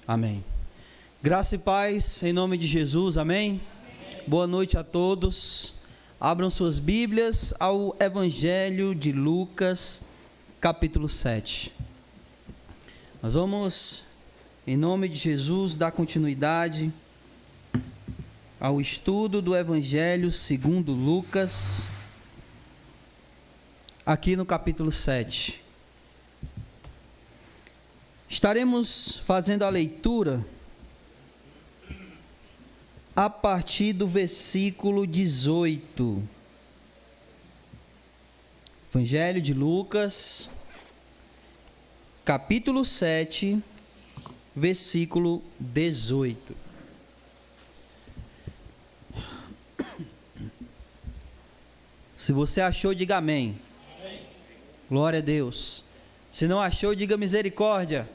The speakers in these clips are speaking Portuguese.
Amém. Graça e paz em nome de Jesus, amém? Boa noite a todos. Abram suas Bíblias ao Evangelho de Lucas, capítulo 7. Nós vamos, em nome de Jesus, dar continuidade ao estudo do Evangelho segundo Lucas, aqui no capítulo 7. Estaremos fazendo a leitura a partir do versículo 18. Evangelho de Lucas, capítulo 7, versículo 18. Se você achou, diga amém. Amém. Glória a Deus. Se não achou, diga misericórdia.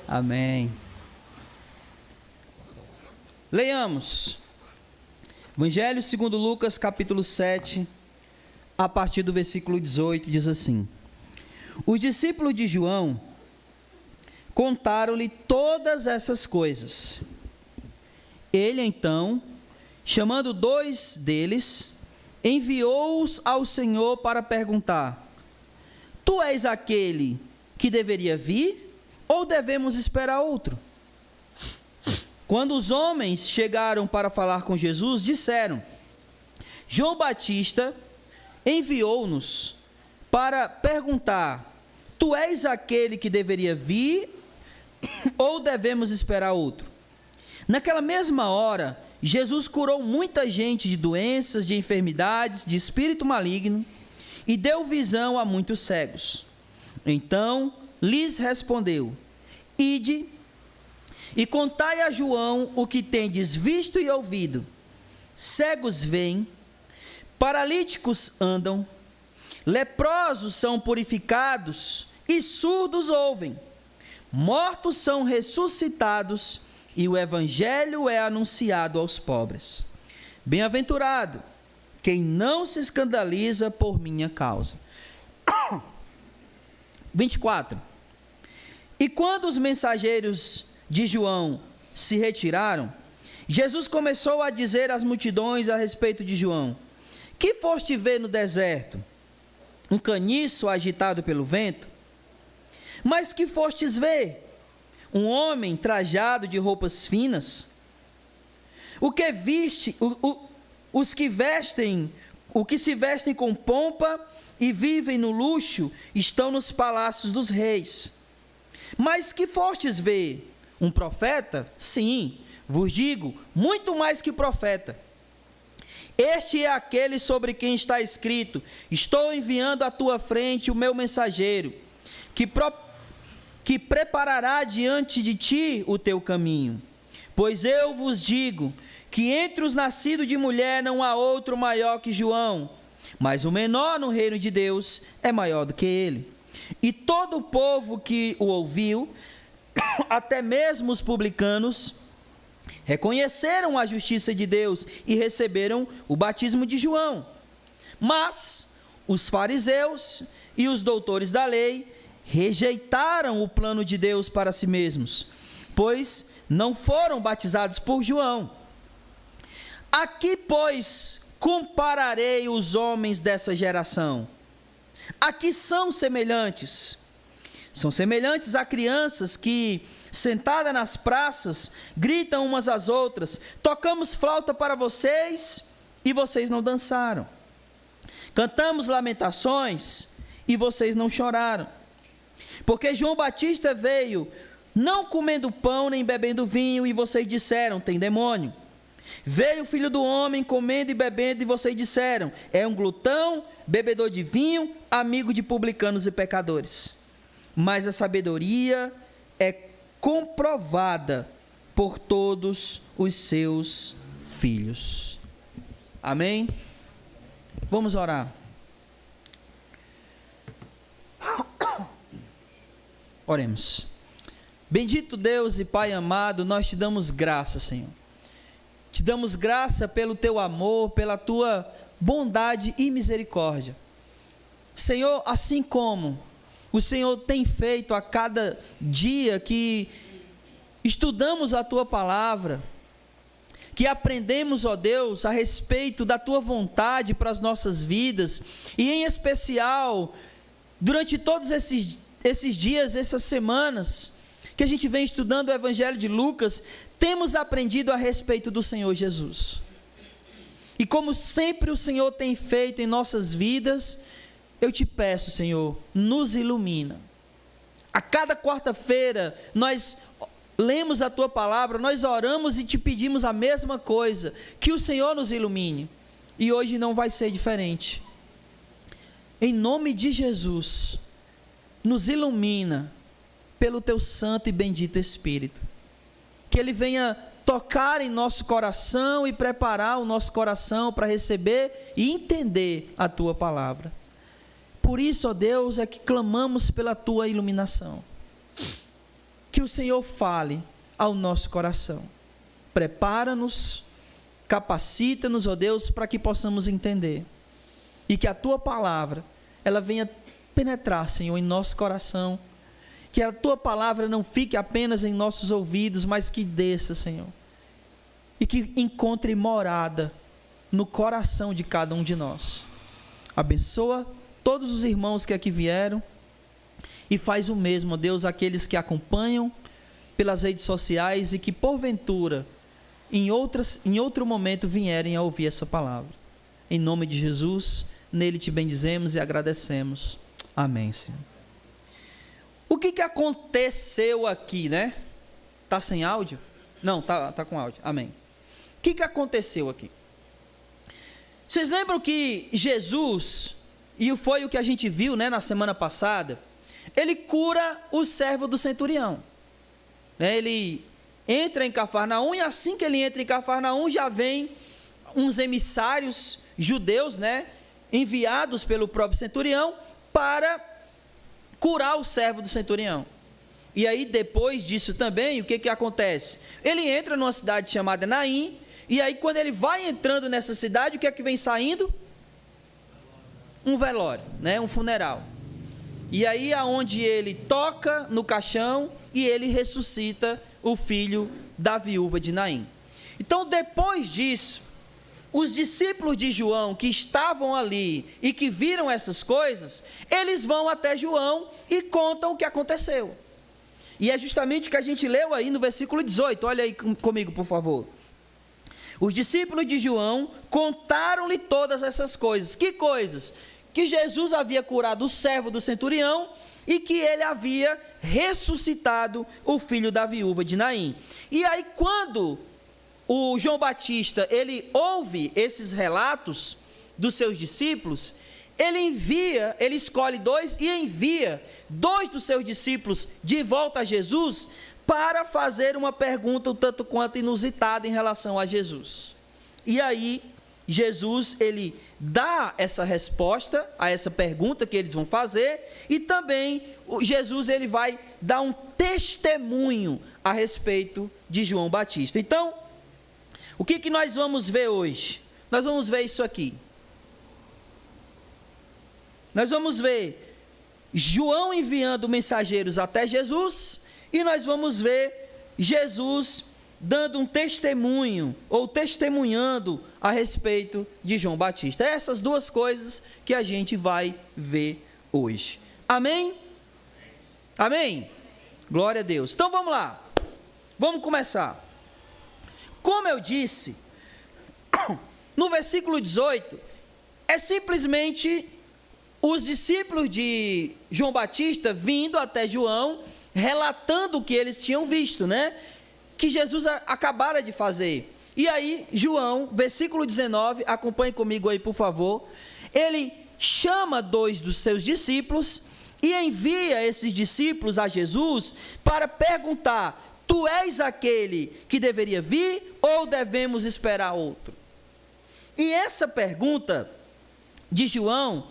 Amém. Leiamos. Evangelho segundo Lucas, capítulo 7, a partir do versículo 18, diz assim: Os discípulos de João contaram-lhe todas essas coisas. Ele, então, chamando 2 deles, enviou-os ao Senhor para perguntar: Tu és aquele que deveria vir, ou devemos esperar outro? Quando os homens chegaram para falar com Jesus, disseram: João Batista enviou-nos para perguntar: Tu és aquele que deveria vir, ou devemos esperar outro? Naquela mesma hora, Jesus curou muita gente de doenças, de enfermidades, de espírito maligno, e deu visão a muitos cegos. Então lhes respondeu: Ide e contai a João o que tendes visto e ouvido. Cegos veem, paralíticos andam, leprosos são purificados e surdos ouvem, mortos são ressuscitados e o evangelho é anunciado aos pobres. Bem-aventurado quem não se escandaliza por minha causa. 24. E quando os mensageiros de João se retiraram, Jesus começou a dizer às multidões a respeito de João: Que foste ver no deserto? Um caniço agitado pelo vento? Mas que fostes ver? Um homem trajado de roupas finas? O que viste, os que vestem, o que se vestem com pompa e vivem no luxo, estão nos palácios dos reis. Mas que fostes ver? Um profeta? Sim, vos digo, muito mais que profeta. Este é aquele sobre quem está escrito: Estou enviando à tua frente o meu mensageiro, que preparará diante de ti o teu caminho. Pois eu vos digo que entre os nascidos de mulher não há outro maior que João, mas o menor no reino de Deus é maior do que ele. E todo o povo que o ouviu, até mesmo os publicanos, reconheceram a justiça de Deus e receberam o batismo de João. Mas os fariseus e os doutores da lei rejeitaram o plano de Deus para si mesmos, pois não foram batizados por João. Aqui, pois, compararei os homens dessa geração. Aqui são semelhantes a crianças que, sentadas nas praças, gritam umas às outras: Tocamos flauta para vocês e vocês não dançaram. Cantamos lamentações e vocês não choraram. Porque João Batista veio não comendo pão nem bebendo vinho e vocês disseram: Tem demônio. Veio o Filho do Homem comendo e bebendo e vocês disseram: É um glutão, bebedor de vinho, amigo de publicanos e pecadores. Mas a sabedoria é comprovada por todos os seus filhos. Amém? Vamos orar. Oremos. Bendito Deus e Pai amado, nós te damos graça, Senhor. Te damos graça pelo teu amor, pela tua bondade e misericórdia. Senhor, assim como o Senhor tem feito a cada dia que estudamos a Tua palavra, que aprendemos, ó Deus, a respeito da Tua vontade para as nossas vidas, e em especial, durante todos esses dias, essas semanas, que a gente vem estudando o Evangelho de Lucas, temos aprendido a respeito do Senhor Jesus. E como sempre o Senhor tem feito em nossas vidas, eu te peço, Senhor, nos ilumina. A cada quarta-feira nós lemos a Tua palavra, nós oramos e te pedimos a mesma coisa, que o Senhor nos ilumine. E hoje não vai ser diferente. Em nome de Jesus, nos ilumina pelo Teu santo e bendito Espírito. Que Ele venha tocar em nosso coração e preparar o nosso coração para receber e entender a Tua palavra. Por isso, ó Deus, é que clamamos pela Tua iluminação. Que o Senhor fale ao nosso coração. Prepara-nos, capacita-nos, ó Deus, para que possamos entender. E que a Tua palavra, ela venha penetrar, Senhor, em nosso coração. Que a Tua palavra não fique apenas em nossos ouvidos, mas que desça, Senhor. E que encontre morada no coração de cada um de nós. Abençoa todos os irmãos que aqui vieram. E faz o mesmo, ó Deus, aqueles que acompanham pelas redes sociais e que porventura, em outro momento, vierem a ouvir essa palavra. Em nome de Jesus, nele te bendizemos e agradecemos. Amém, Senhor. O que aconteceu aqui, né? Está sem áudio? Não, tá com áudio. Amém. O que aconteceu aqui? Vocês lembram que Jesus, e foi o que a gente viu, né, na semana passada, ele cura o servo do centurião. Ele entra em Cafarnaum, e assim que ele entra em Cafarnaum, já vem uns emissários judeus, né, enviados pelo próprio centurião, para curar o servo do centurião. E aí, depois disso também, o que acontece? Ele entra numa cidade chamada Naim, e aí quando ele vai entrando nessa cidade, o que é que vem saindo? Um velório, né, um funeral. E aí aonde ele toca no caixão e ele ressuscita o filho da viúva de Naim. Então, depois disso, os discípulos de João que estavam ali e que viram essas coisas, eles vão até João e contam o que aconteceu. E é justamente o que a gente leu aí no versículo 18, olha aí comigo, por favor. Os discípulos de João contaram-lhe todas essas coisas. Que coisas? Que Jesus havia curado o servo do centurião e que ele havia ressuscitado o filho da viúva de Naim. E aí, quando o João Batista, ele ouve esses relatos dos seus discípulos, ele escolhe dois e envia dois dos seus discípulos de volta a Jesus para fazer uma pergunta um tanto quanto inusitada em relação a Jesus. E aí, Jesus, ele dá essa resposta a essa pergunta que eles vão fazer, e também Jesus, ele vai dar um testemunho a respeito de João Batista. Então, o que nós vamos ver hoje? Nós vamos ver isso aqui. Nós vamos ver João enviando mensageiros até Jesus, e nós vamos ver Jesus dando um testemunho, ou testemunhando a respeito de João Batista. É essas duas coisas que a gente vai ver hoje. Amém? Amém? Glória a Deus. Então vamos lá. Vamos começar. Como eu disse, no versículo 18, é simplesmente os discípulos de João Batista vindo até João, relatando o que eles tinham visto, né? Que Jesus acabara de fazer. E aí, João, versículo 19, acompanhe comigo aí, por favor. Ele chama dois dos seus discípulos e envia esses discípulos a Jesus para perguntar: tu és aquele que deveria vir ou devemos esperar outro? E essa pergunta de João,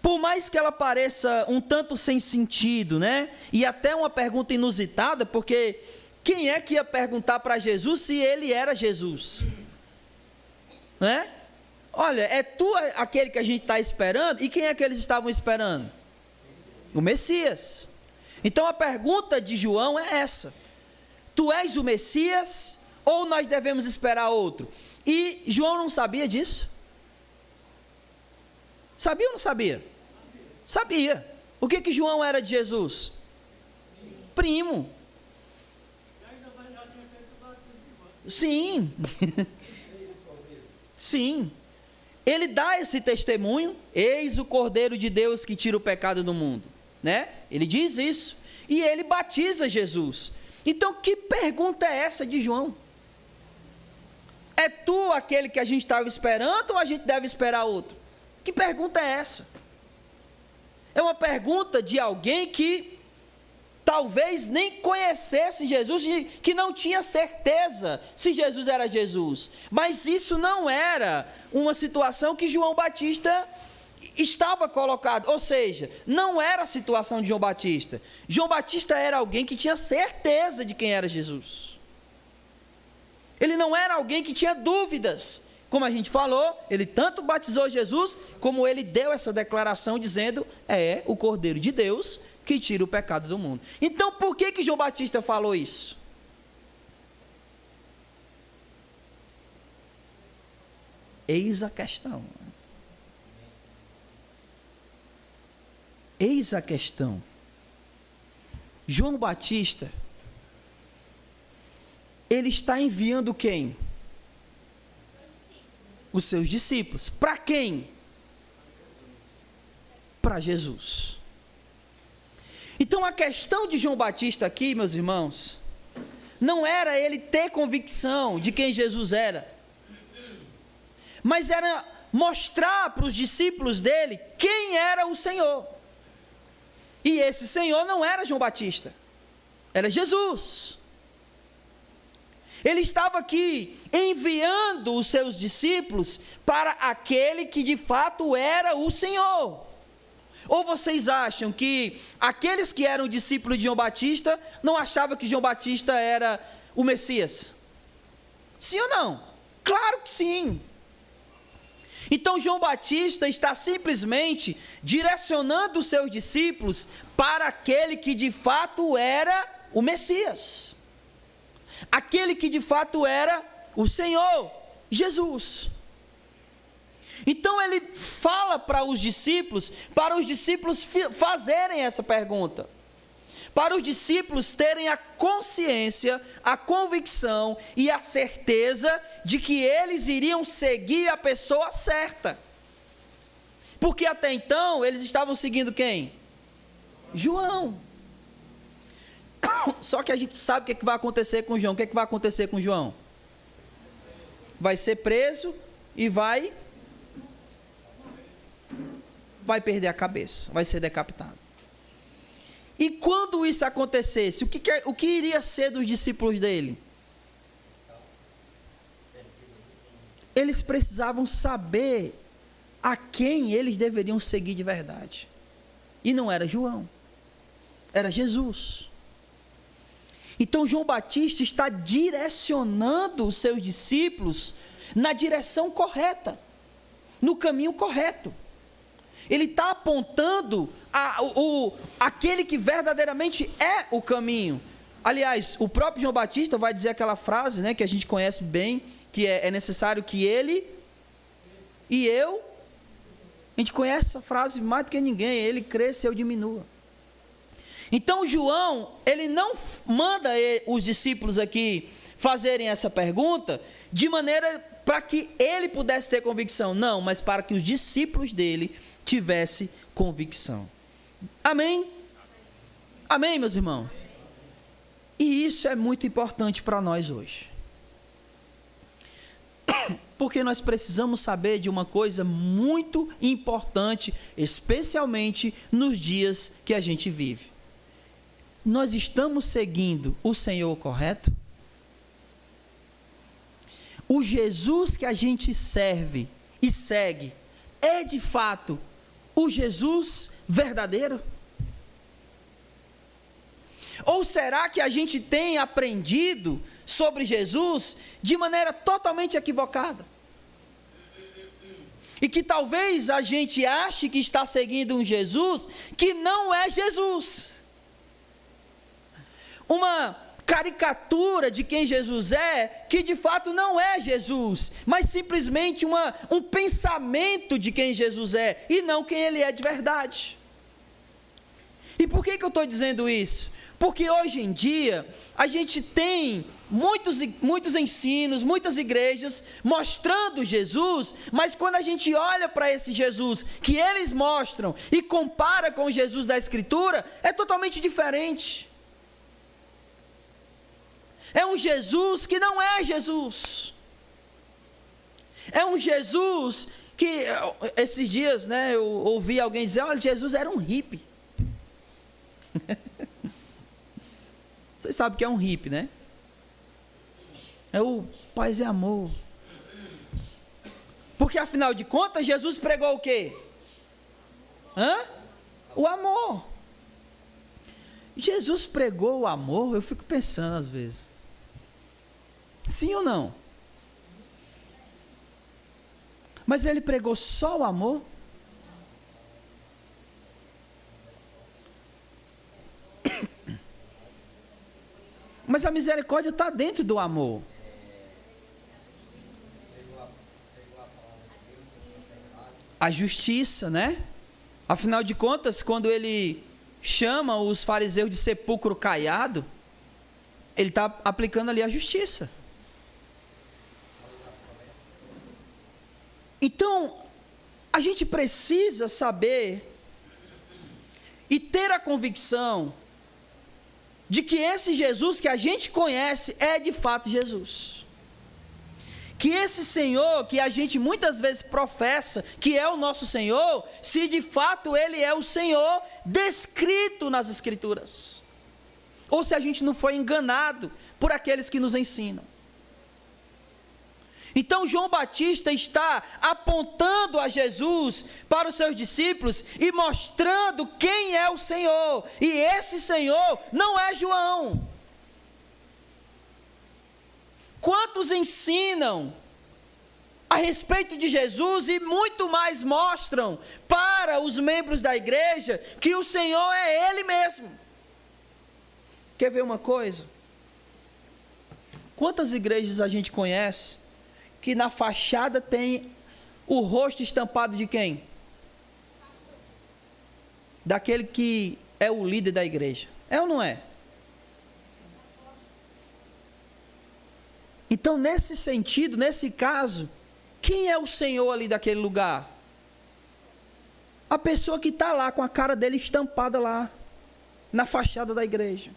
por mais que ela pareça um tanto sem sentido, né? E até uma pergunta inusitada, porque quem é que ia perguntar para Jesus se ele era Jesus? Né? Olha, é tu aquele que a gente está esperando? E quem é que eles estavam esperando? O Messias. Então a pergunta de João é essa: tu és o Messias ou nós devemos esperar outro? E João não sabia disso? Sabia ou não sabia? Sabia. O que João era de Jesus? Primo. Sim. Sim. Ele dá esse testemunho: eis o Cordeiro de Deus que tira o pecado do mundo, né? Ele diz isso, e ele batiza Jesus. Então, que pergunta é essa de João? É tu aquele que a gente estava esperando, ou a gente deve esperar outro? Que pergunta é essa? É uma pergunta de alguém que talvez nem conhecesse Jesus, que não tinha certeza se Jesus era Jesus. Mas isso não era uma situação que João Batista estava colocado, ou seja, não era a situação de João Batista. João Batista era alguém que tinha certeza de quem era Jesus. Ele não era alguém que tinha dúvidas. Como a gente falou, ele tanto batizou Jesus, como ele deu essa declaração dizendo: é o Cordeiro de Deus que tira o pecado do mundo. Então, por que João Batista falou isso? Eis a questão. Eis a questão. João Batista, ele está enviando quem? Os seus discípulos. Para quem? Para Jesus. Então a questão de João Batista aqui, meus irmãos, não era ele ter convicção de quem Jesus era, mas era mostrar para os discípulos dele quem era o Senhor. E esse Senhor não era João Batista, era Jesus. Ele estava aqui enviando os seus discípulos para aquele que de fato era o Senhor. Ou vocês acham que aqueles que eram discípulos de João Batista não achavam que João Batista era o Messias? Sim ou não? Claro que sim. Então João Batista está simplesmente direcionando os seus discípulos para aquele que de fato era o Messias. Aquele que de fato era o Senhor, Jesus. Então ele fala para os discípulos fazerem essa pergunta, para os discípulos terem a consciência, a convicção e a certeza de que eles iriam seguir a pessoa certa. Porque até então eles estavam seguindo quem? João. Só que a gente sabe o que vai acontecer com João. O que vai acontecer com João? Vai ser preso e vai perder a cabeça, vai ser decapitado. E quando isso acontecesse, o que iria ser dos discípulos dele? Eles precisavam saber a quem eles deveriam seguir de verdade. E não era João, era Jesus. Então João Batista está direcionando os seus discípulos na direção correta, no caminho correto. Ele está apontando aquele que verdadeiramente é o caminho. Aliás, o próprio João Batista vai dizer aquela frase, né, que a gente conhece bem, que é necessário que ele e eu, a gente conhece essa frase mais do que ninguém: ele cresça e eu diminua. Então João, ele não manda os discípulos aqui fazerem essa pergunta de maneira para que ele pudesse ter convicção, não, mas para que os discípulos dele tivessem convicção. Amém? Amém, meus irmãos? E isso é muito importante para nós hoje. Porque nós precisamos saber de uma coisa muito importante, especialmente nos dias que a gente vive. Nós estamos seguindo o Senhor correto? O Jesus que a gente serve e segue é de fato o Jesus verdadeiro? Ou será que a gente tem aprendido sobre Jesus de maneira totalmente equivocada? e que talvez a gente ache que está seguindo um Jesus que não é Jesus. Uma caricatura de quem Jesus é, que de fato não é Jesus, mas simplesmente um pensamento de quem Jesus é, e não quem Ele é de verdade. E por que eu estou dizendo isso? Porque hoje em dia, a gente tem muitos ensinos, muitas igrejas mostrando Jesus, mas quando a gente olha para esse Jesus que eles mostram e compara com o Jesus da Escritura, é totalmente diferente. É um Jesus que não é Jesus. É um Jesus que, esses dias, né, eu ouvi alguém dizer, olha, Jesus era um hippie. Vocês sabem o que é um hippie, né? É o paz e amor. Porque afinal de contas, Jesus pregou o quê? O amor. Jesus pregou o amor, eu fico pensando às vezes. Sim ou não? Mas ele pregou só o amor? Mas a misericórdia está dentro do amor. A justiça, né? Afinal de contas, quando ele chama os fariseus de sepulcro caiado, ele está aplicando ali a justiça. Então, a gente precisa saber e ter a convicção de que esse Jesus que a gente conhece é de fato Jesus. Que esse Senhor que a gente muitas vezes professa que é o nosso Senhor, se de fato Ele é o Senhor descrito nas Escrituras. Ou se a gente não foi enganado por aqueles que nos ensinam. Então João Batista está apontando a Jesus para os seus discípulos e mostrando quem é o Senhor. E esse Senhor não é João. Quantos ensinam a respeito de Jesus e muito mais mostram para os membros da igreja que o Senhor é Ele mesmo. Quer ver uma coisa? Quantas igrejas a gente conhece que na fachada tem o rosto estampado de quem? Daquele que é o líder da igreja. É ou não é? Então, nesse sentido, nesse caso, quem é o Senhor ali daquele lugar? A pessoa que está lá com a cara dele estampada lá, na fachada da igreja.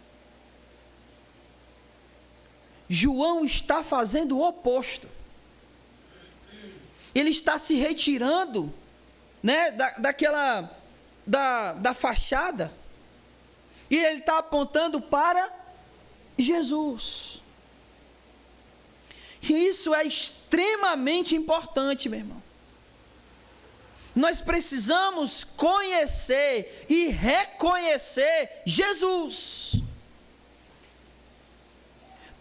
João está fazendo o oposto. Ele está se retirando, né, da fachada, e ele está apontando para Jesus. E isso é extremamente importante, meu irmão. Nós precisamos conhecer e reconhecer Jesus,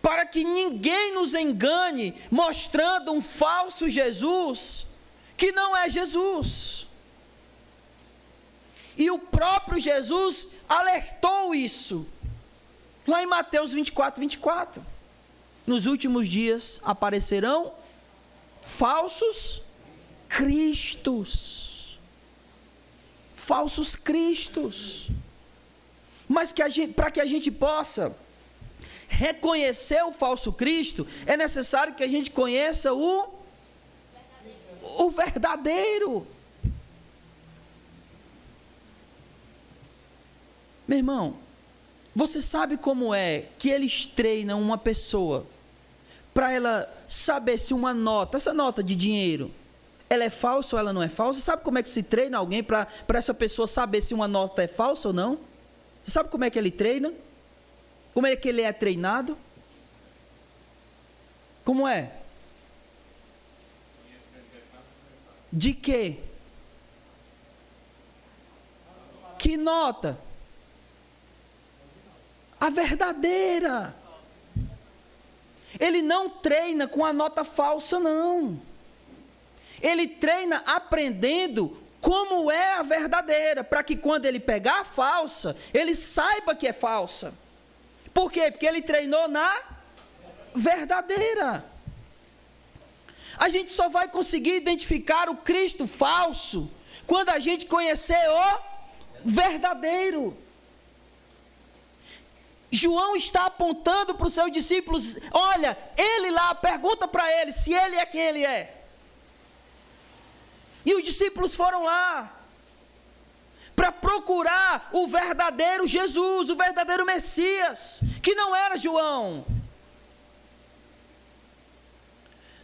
para que ninguém nos engane, mostrando um falso Jesus, que não é Jesus. E o próprio Jesus alertou isso, lá em Mateus 24, 24. Nos últimos dias aparecerão falsos cristos. Falsos cristos. Mas para que a gente possa reconhecer o falso Cristo, é necessário que a gente conheça o verdadeiro. Meu irmão, você sabe como é que eles treinam uma pessoa para ela saber se uma nota, essa nota de dinheiro, ela é falsa ou ela não é falsa? Você sabe como é que se treina alguém para essa pessoa saber se uma nota é falsa ou não? Você sabe como é que ele treina? Como é que ele é treinado? Como é? De quê? Que nota? A verdadeira. Ele não treina com a nota falsa, não. ele treina aprendendo como é a verdadeira, para que quando ele pegar a falsa, ele saiba que é falsa. Por quê? Porque ele treinou na verdadeira. A gente só vai conseguir identificar o Cristo falso quando a gente conhecer o verdadeiro. João está apontando para os seus discípulos, olha, ele lá, pergunta para ele se ele é quem ele é. E os discípulos foram lá para procurar o verdadeiro Jesus, o verdadeiro Messias, que não era João.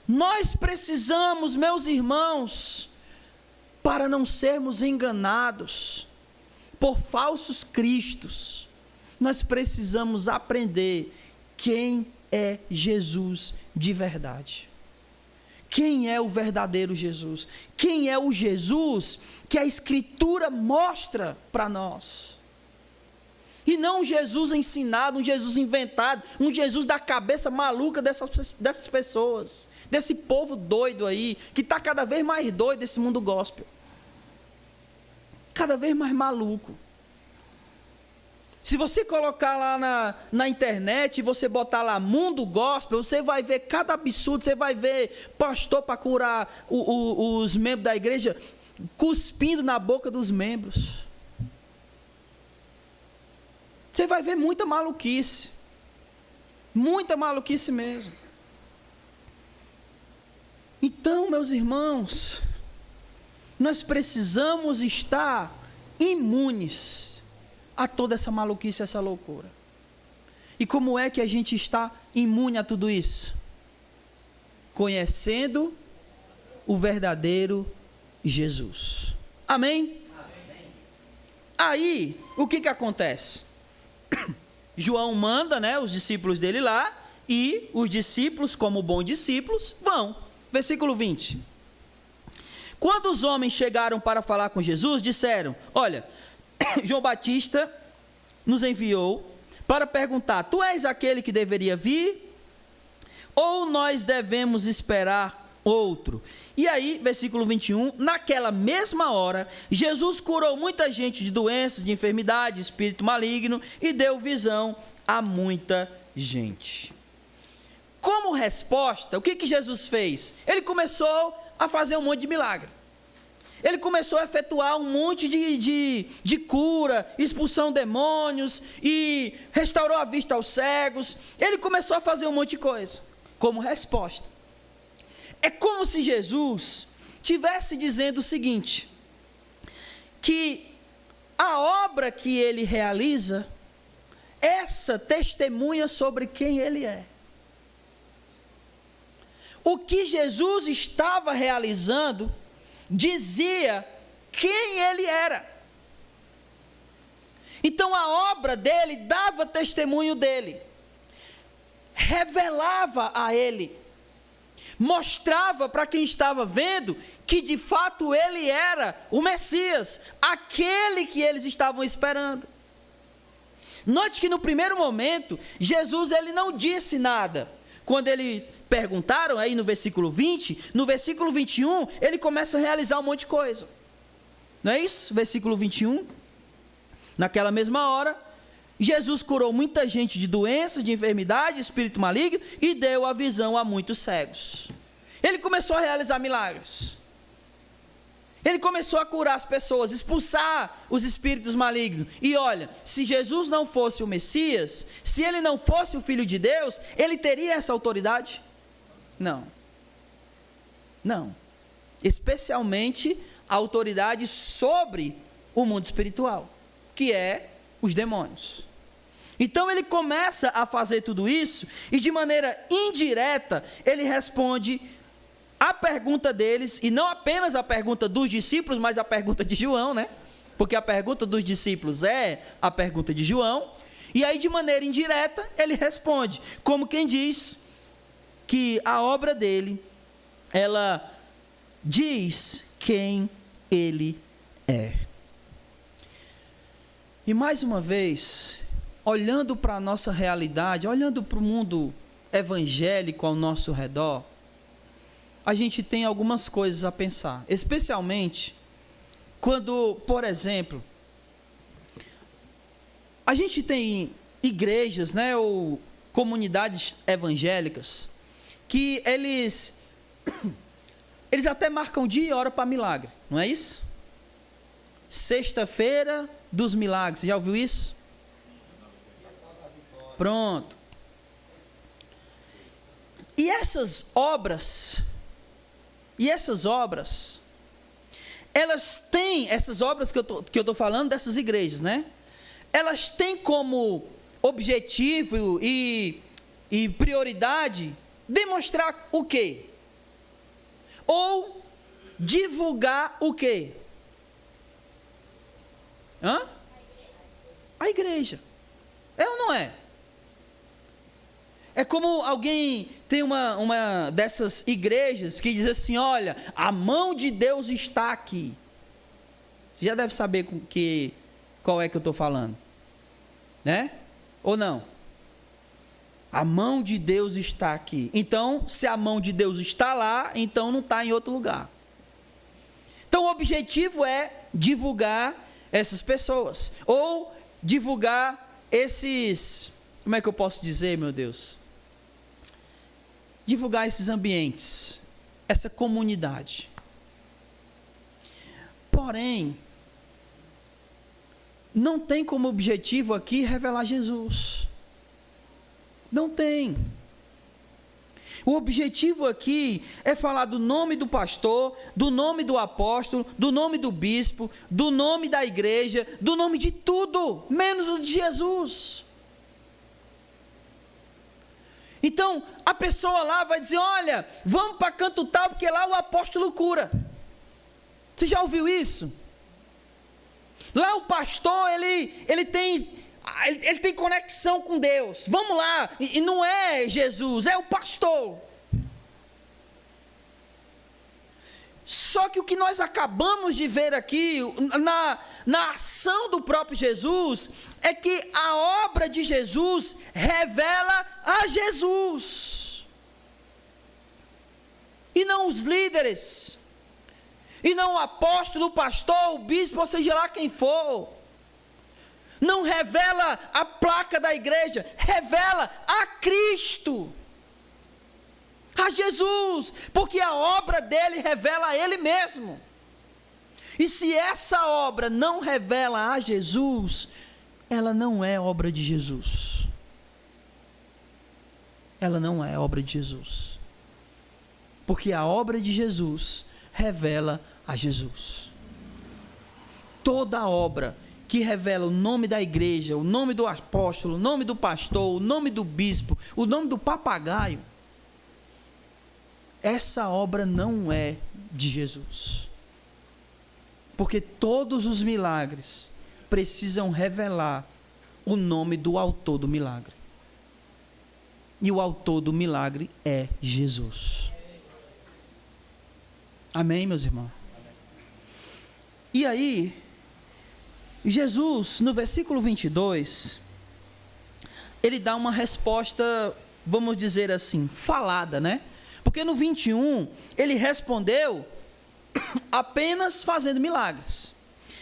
Nós precisamos, meus irmãos, para não sermos enganados por falsos cristos, nós precisamos aprender quem é Jesus de verdade. Quem é o verdadeiro Jesus? Quem é o Jesus que a Escritura mostra para nós? E não um Jesus ensinado, um Jesus inventado, um Jesus da cabeça maluca dessas pessoas, desse povo doido aí, que está cada vez mais doido desse mundo gospel. Cada vez mais maluco. Se você colocar lá na internet e você botar lá mundo gospel, você vai ver cada absurdo, você vai ver pastor para curar os membros da igreja cuspindo na boca dos membros. Você vai ver muita maluquice mesmo. Então, meus irmãos, nós precisamos estar imunes a toda essa maluquice, essa loucura. E como é que a gente está imune a tudo isso? Conhecendo o verdadeiro Jesus. Amém? Amém. Aí, o que acontece? João manda, os discípulos dele lá, e os discípulos, como bons discípulos, vão. Versículo 20. Quando os homens chegaram para falar com Jesus, disseram, olha, João Batista nos enviou para perguntar, tu és aquele que deveria vir? Ou nós devemos esperar outro? E aí, versículo 21, naquela mesma hora, Jesus curou muita gente de doenças, de enfermidade, de espírito maligno, e deu visão a muita gente. Como resposta, o que Jesus fez? Ele começou a fazer um monte de milagre. Ele começou a efetuar um monte de cura, expulsão de demônios, e restaurou a vista aos cegos. Ele começou a fazer um monte de coisa, como resposta. É como se Jesus estivesse dizendo o seguinte, que a obra que ele realiza, essa testemunha sobre quem ele é. O que Jesus estava realizando dizia quem ele era. Então a obra dele dava testemunho dele, revelava a ele, mostrava para quem estava vendo que de fato ele era o Messias, aquele que eles estavam esperando. Note que no primeiro momento, Jesus ele não disse nada. Quando eles perguntaram, aí no versículo 20, no versículo 21, ele começa a realizar um monte de coisa. Não é isso? Versículo 21. Naquela mesma hora, Jesus curou muita gente de doenças, de enfermidade, de espírito maligno, e deu a visão a muitos cegos. Ele começou a realizar milagres. Ele começou a curar as pessoas, expulsar os espíritos malignos. E olha, se Jesus não fosse o Messias, se ele não fosse o Filho de Deus, ele teria essa autoridade? Não. Não. Especialmente a autoridade sobre o mundo espiritual, que é os demônios. Então ele começa a fazer tudo isso, e de maneira indireta, ele responde a pergunta deles, e não apenas a pergunta dos discípulos, mas a pergunta de João, porque a pergunta dos discípulos é a pergunta de João, e aí de maneira indireta ele responde, como quem diz que a obra dele, ela diz quem ele é. E mais uma vez, olhando para a nossa realidade, olhando para o mundo evangélico ao nosso redor, a gente tem algumas coisas a pensar, especialmente quando, por exemplo, a gente tem igrejas, né, ou comunidades evangélicas, que eles até marcam dia e hora para milagre, não é isso? Sexta-feira dos milagres, já ouviu isso? Pronto. E essas obras, elas têm, essas obras que eu estou falando, dessas igrejas, né? Elas têm como objetivo e prioridade demonstrar o quê? Ou divulgar o quê? A igreja. É ou não é? É como alguém tem uma dessas igrejas que diz assim, olha, a mão de Deus está aqui. Você já deve saber qual é que eu estou falando, né? Ou não? A mão de Deus está aqui. Então, se a mão de Deus está lá, então não está em outro lugar. Então, o objetivo é divulgar essas pessoas, ou divulgar esses, como é que eu posso dizer, meu Deus? Divulgar esses ambientes, essa comunidade. Porém, não tem como objetivo aqui revelar Jesus. Não tem. O objetivo aqui é falar do nome do pastor, do nome do apóstolo, do nome do bispo, do nome da igreja, do nome de tudo, menos o de Jesus. Então, a pessoa lá vai dizer, olha, vamos para canto tal, porque lá o apóstolo cura. Você já ouviu isso? Lá o pastor, ele tem conexão com Deus. Vamos lá, e não é Jesus, é o pastor. Só que o que nós acabamos de ver aqui, na ação do próprio Jesus, é que a obra de Jesus revela a Jesus. E não os líderes, e não o apóstolo, o pastor, o bispo, ou seja lá quem for. Não revela a placa da igreja, revela a Cristo, a Jesus, porque a obra dele revela a ele mesmo. E se essa obra não revela a Jesus, ela não é obra de Jesus. Ela não é obra de Jesus. Porque a obra de Jesus revela a Jesus. Toda obra que revela o nome da igreja, o nome do apóstolo, o nome do pastor, o nome do bispo, o nome do papagaio, essa obra não é de Jesus. Porque todos os milagres precisam revelar o nome do autor do milagre. E o autor do milagre é Jesus. Amém, meus irmãos? E aí, Jesus, no versículo 22, ele dá uma resposta, vamos dizer assim, falada, né? Porque no 21, ele respondeu apenas fazendo milagres.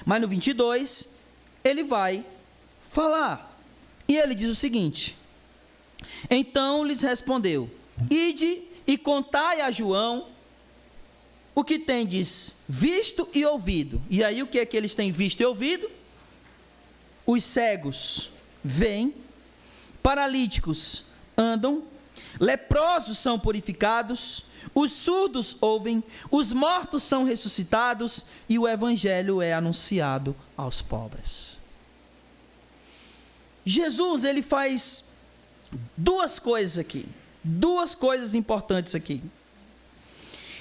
Mas no 22, ele vai falar. E ele diz o seguinte: então lhes respondeu: ide e contai a João o que tendes visto e ouvido. E aí o que é que eles têm visto e ouvido? Os cegos veem, paralíticos andam, leprosos são purificados, os surdos ouvem, os mortos são ressuscitados e o evangelho é anunciado aos pobres. Jesus, ele faz duas coisas aqui, duas coisas importantes aqui.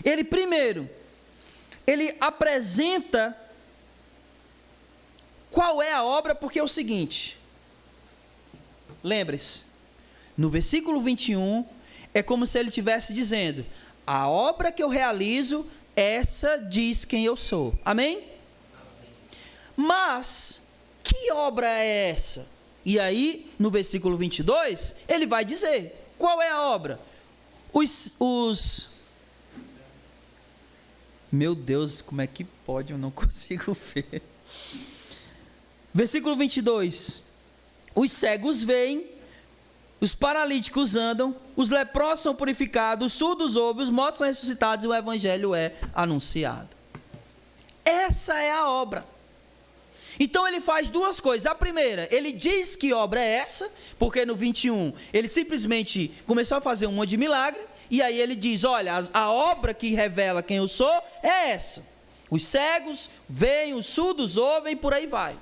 Ele primeiro, ele apresenta qual é a obra, porque é o seguinte, lembre-se, no versículo 21, é como se ele estivesse dizendo, a obra que eu realizo, essa diz quem eu sou, amém? Mas, que obra é essa? E aí, no versículo 22, ele vai dizer, qual é a obra? Meu Deus, como é que pode? Eu não consigo ver. Versículo 22. Os cegos veem, os paralíticos andam, os leprosos são purificados, os surdos ouvem, os mortos são ressuscitados e o evangelho é anunciado. Essa é a obra. Então ele faz duas coisas. A primeira, ele diz que obra é essa, porque no 21 ele simplesmente começou a fazer um monte de milagre, e aí ele diz, olha, a obra que revela quem eu sou é essa. Os cegos veem, os surdos ouvem, e por aí vai.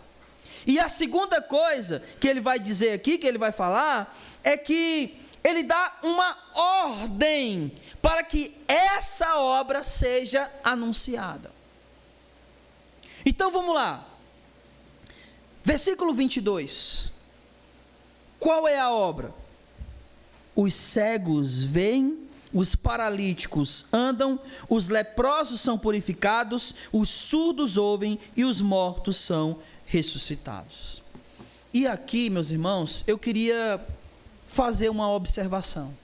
E a segunda coisa que ele vai dizer aqui, que ele vai falar, é que ele dá uma ordem para que essa obra seja anunciada. Então vamos lá. Versículo 22. Qual é a obra? Os cegos veem, os paralíticos andam, os leprosos são purificados, os surdos ouvem e os mortos são ressuscitados. E aqui, meus irmãos, eu queria fazer uma observação.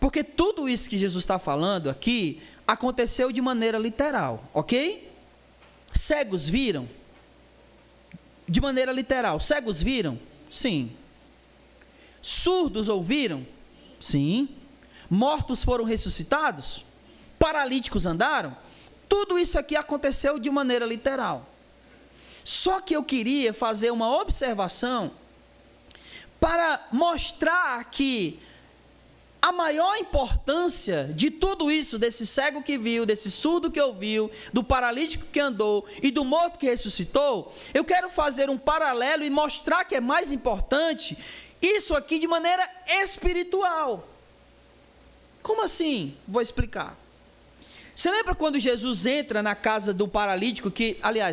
Porque tudo isso que Jesus está falando aqui aconteceu de maneira literal, ok? Cegos viram? De maneira literal. Cegos viram? Sim. Surdos ouviram? Sim. Mortos foram ressuscitados? Paralíticos andaram? Tudo isso aqui aconteceu de maneira literal. Só que eu queria fazer uma observação para mostrar que a maior importância de tudo isso, desse cego que viu, desse surdo que ouviu, do paralítico que andou e do morto que ressuscitou, eu quero fazer um paralelo e mostrar que é mais importante isso aqui de maneira espiritual. Como assim? Vou explicar. Você lembra quando Jesus entra na casa do paralítico,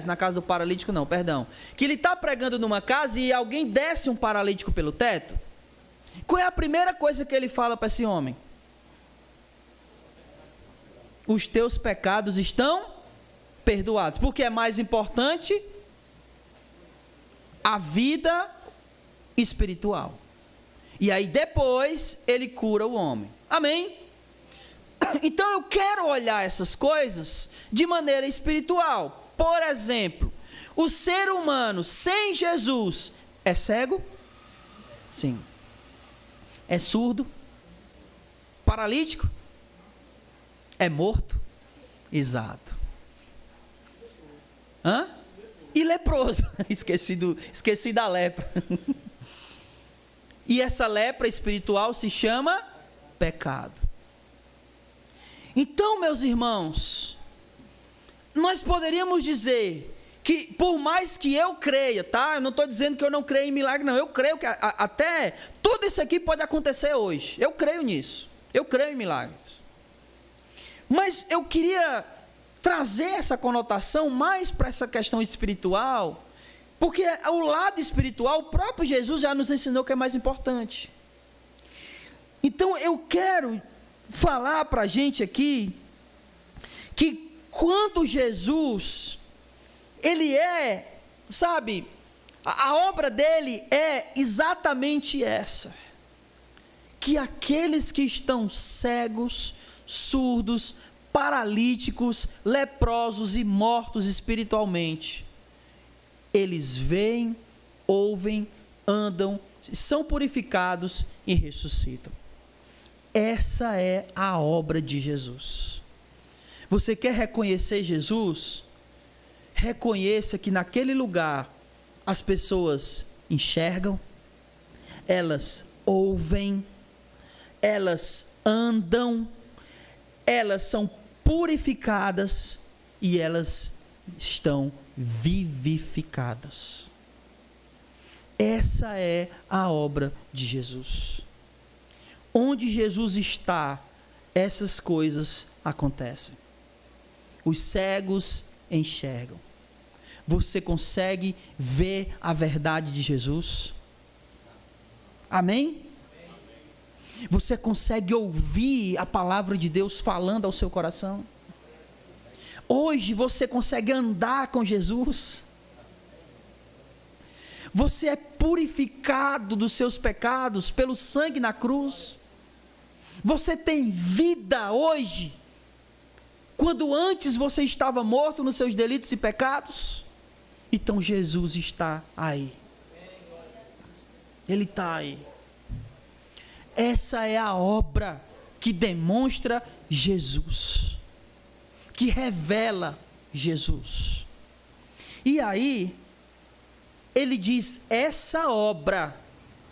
na casa do paralítico não, perdão, que ele está pregando numa casa e alguém desce um paralítico pelo teto? Qual é a primeira coisa que ele fala para esse homem? Os teus pecados estão perdoados, porque é mais importante a vida espiritual. E aí depois ele cura o homem. Amém? Então eu quero olhar essas coisas de maneira espiritual. Por exemplo, o ser humano sem Jesus é cego? Sim. É surdo? Paralítico? É morto? Exato. Hã? E leproso. Esqueci da lepra. E essa lepra espiritual se chama pecado. Então, meus irmãos, nós poderíamos dizer que por mais que eu creia, tá? Eu não estou dizendo que eu não creio em milagre, não. Eu creio que até tudo isso aqui pode acontecer hoje. Eu creio nisso. Eu creio em milagres. Mas eu queria trazer essa conotação mais para essa questão espiritual, porque o lado espiritual, o próprio Jesus já nos ensinou que é mais importante. Então eu quero falar para a gente aqui, que quando Jesus, ele sabe, a obra dele é exatamente essa, que aqueles que estão cegos, surdos, paralíticos, leprosos e mortos espiritualmente, eles veem, ouvem, andam, são purificados e ressuscitam. Essa é a obra de Jesus. Você quer reconhecer Jesus? Reconheça que naquele lugar as pessoas enxergam, elas ouvem, elas andam, elas são purificadas e elas estão vivificadas. Essa é a obra de Jesus. Onde Jesus está, essas coisas acontecem. Os cegos enxergam. Você consegue ver a verdade de Jesus? Amém? Você consegue ouvir a palavra de Deus falando ao seu coração? Hoje você consegue andar com Jesus? Você é purificado dos seus pecados pelo sangue na cruz? Você tem vida hoje? quando antes você estava morto nos seus delitos e pecados? Então Jesus está aí. Ele está aí. Essa é a obra que demonstra Jesus, que revela Jesus. E aí, ele diz, essa obra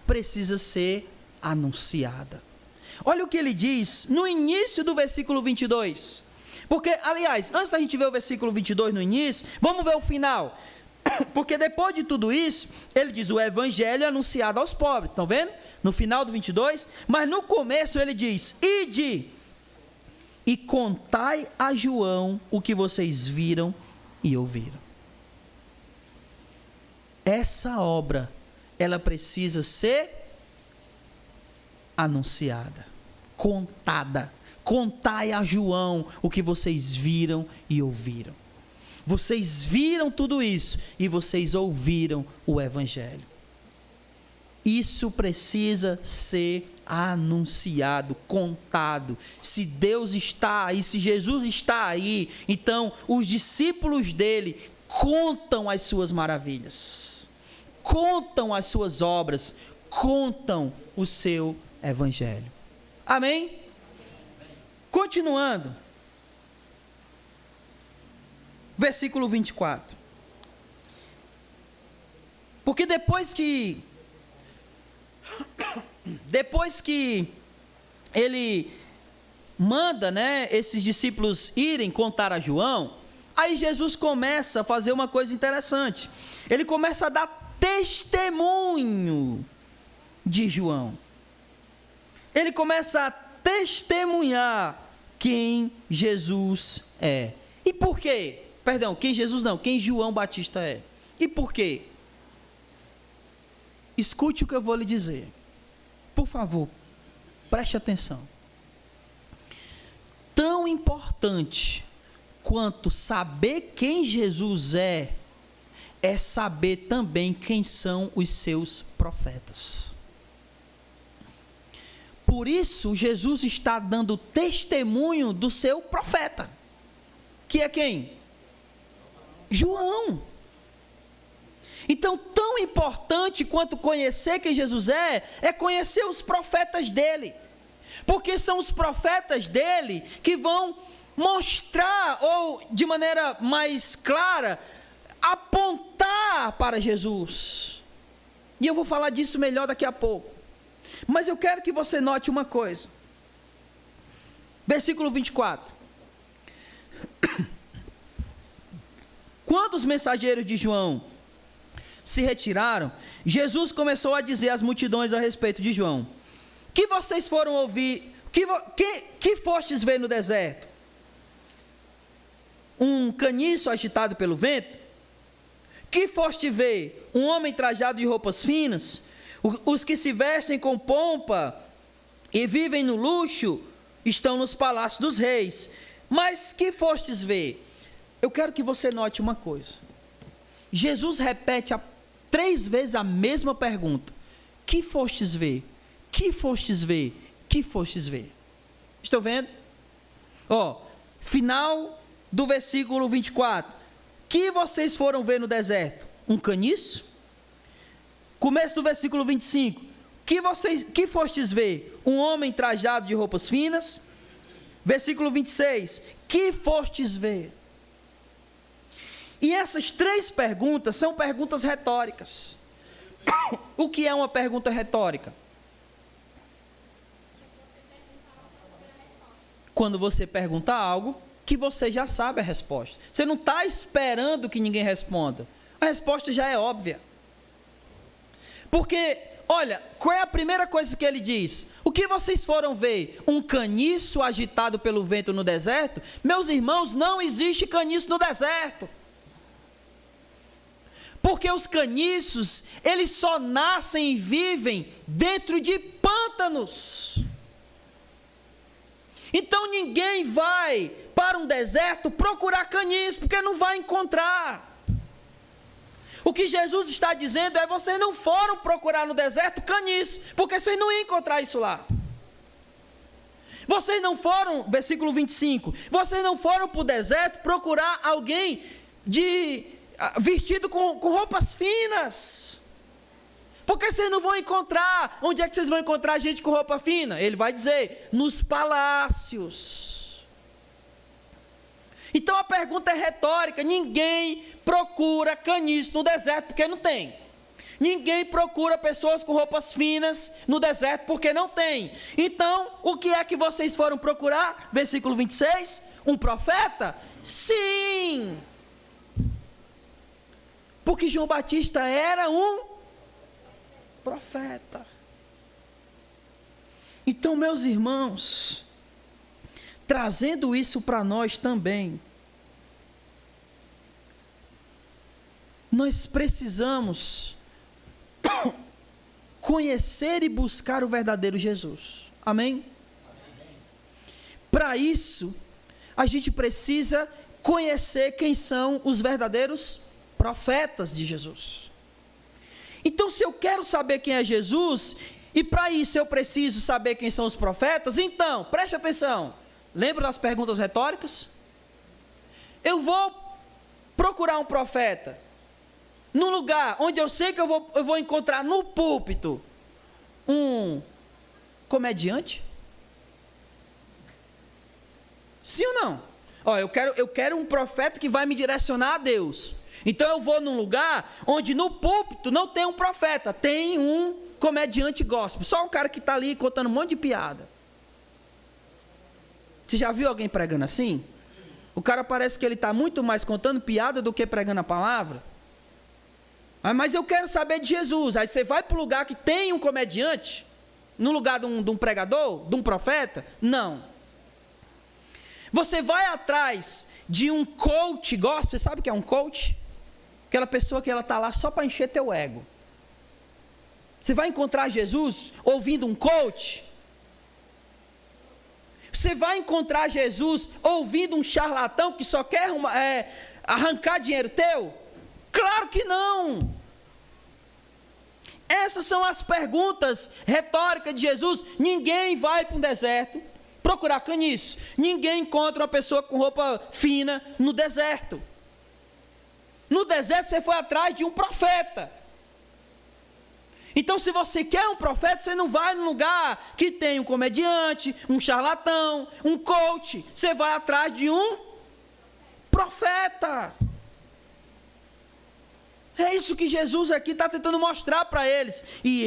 precisa ser anunciada. Olha o que ele diz no início do versículo 22. Porque, aliás, antes da gente ver o versículo 22 no início, vamos ver o final. Porque depois de tudo isso, ele diz, o evangelho é anunciado aos pobres. Estão vendo? No final do 22. Mas no começo ele diz, ide e contai a João o que vocês viram e ouviram. Essa obra, ela precisa ser anunciada, contada. Contai a João o que vocês viram e ouviram. Vocês viram tudo isso e vocês ouviram o evangelho. Isso precisa ser anunciado, contado. Se Deus está aí, se Jesus está aí, então os discípulos dele contam as suas maravilhas, contam as suas obras, contam o seu evangelho. Amém? Continuando. Versículo 24. Porque depois que ele manda, esses discípulos irem contar a João, aí Jesus começa a fazer uma coisa interessante. Ele começa a dar testemunho de João. Ele começa a testemunhar quem Jesus é. E por quê? Perdão, quem Jesus não, quem João Batista é. E por quê? Escute o que eu vou lhe dizer. Por favor, preste atenção. Tão importante quanto saber quem Jesus é saber também quem são os seus profetas. Por isso, Jesus está dando testemunho do seu profeta. Que é quem? João. Então, tão importante quanto conhecer quem Jesus é conhecer os profetas dele. Porque são os profetas dele que vão mostrar, ou de maneira mais clara, apontar para Jesus. E eu vou falar disso melhor daqui a pouco. Mas eu quero que você note uma coisa. Versículo 24. Quando os mensageiros de João se retiraram, Jesus começou a dizer às multidões a respeito de João: que vocês foram ouvir, que fostes ver no deserto? Um caniço agitado pelo vento? Que foste ver? Um homem trajado de roupas finas? Os que se vestem com pompa e vivem no luxo estão nos palácios dos reis. Mas que fostes ver? Eu quero que você note uma coisa. Jesus repete 3 vezes a mesma pergunta. Que fostes ver? Que fostes ver? Que fostes ver? Estão vendo? Final do versículo 24. Que vocês foram ver no deserto? Um caniço? Começo do versículo 25. Que fostes ver? Um homem trajado de roupas finas? Versículo 26. Que fostes ver? E essas 3 perguntas são perguntas retóricas. O que é uma pergunta retórica? Quando você pergunta algo que você já sabe a resposta. Você não está esperando que ninguém responda. A resposta já é óbvia. Porque, olha, qual é a primeira coisa que ele diz? O que vocês foram ver? Um caniço agitado pelo vento no deserto? Meus irmãos, não existe caniço no deserto. Porque os caniços, eles só nascem e vivem dentro de pântanos. Então ninguém vai para um deserto procurar caniço, porque não vai encontrar. O que Jesus está dizendo é: vocês não foram procurar no deserto caniço, porque vocês não iam encontrar isso lá. Vocês não foram, versículo 25, vocês não foram para o deserto procurar alguém vestido com roupas finas. Porque vocês não vão encontrar. Onde é que vocês vão encontrar gente com roupa fina? Ele vai dizer, nos palácios. Então a pergunta é retórica. Ninguém procura caniço no deserto porque não tem. Ninguém procura pessoas com roupas finas no deserto porque não tem. Então, o que é que vocês foram procurar? Versículo 26, um profeta? Sim! Porque João Batista era um profeta. Então, meus irmãos, trazendo isso para nós também, nós precisamos conhecer e buscar o verdadeiro Jesus. Amém? Para isso, a gente precisa conhecer quem são os verdadeiros profetas de Jesus. Então, se eu quero saber quem é Jesus, e para isso eu preciso saber quem são os profetas, então, preste atenção. Lembra das perguntas retóricas? Eu vou procurar um profeta num lugar onde eu sei que eu vou encontrar no púlpito um comediante? Sim ou não? Eu quero um profeta que vai me direcionar a Deus. Então eu vou num lugar onde no púlpito não tem um profeta, tem um comediante gospel, só um cara que está ali contando um monte de piada. Você já viu alguém pregando assim? O cara parece que ele está muito mais contando piada do que pregando a palavra. Mas eu quero saber de Jesus. Aí você vai para o lugar que tem um comediante, no lugar de um pregador, de um profeta? Não. Você vai atrás de um coach gospel. Você sabe o que é um coach? Aquela pessoa que ela está lá só para encher teu ego. Você vai encontrar Jesus ouvindo um coach? Você vai encontrar Jesus ouvindo um charlatão que só quer arrancar dinheiro teu? Claro que não. Essas são as perguntas retóricas de Jesus. Ninguém vai para um deserto procurar caniço. Ninguém encontra uma pessoa com roupa fina no deserto. No deserto você foi atrás de um profeta. Então, se você quer um profeta, você não vai num lugar que tem um comediante, um charlatão, um coach. Você vai atrás de um profeta. É isso que Jesus aqui está tentando mostrar para eles. E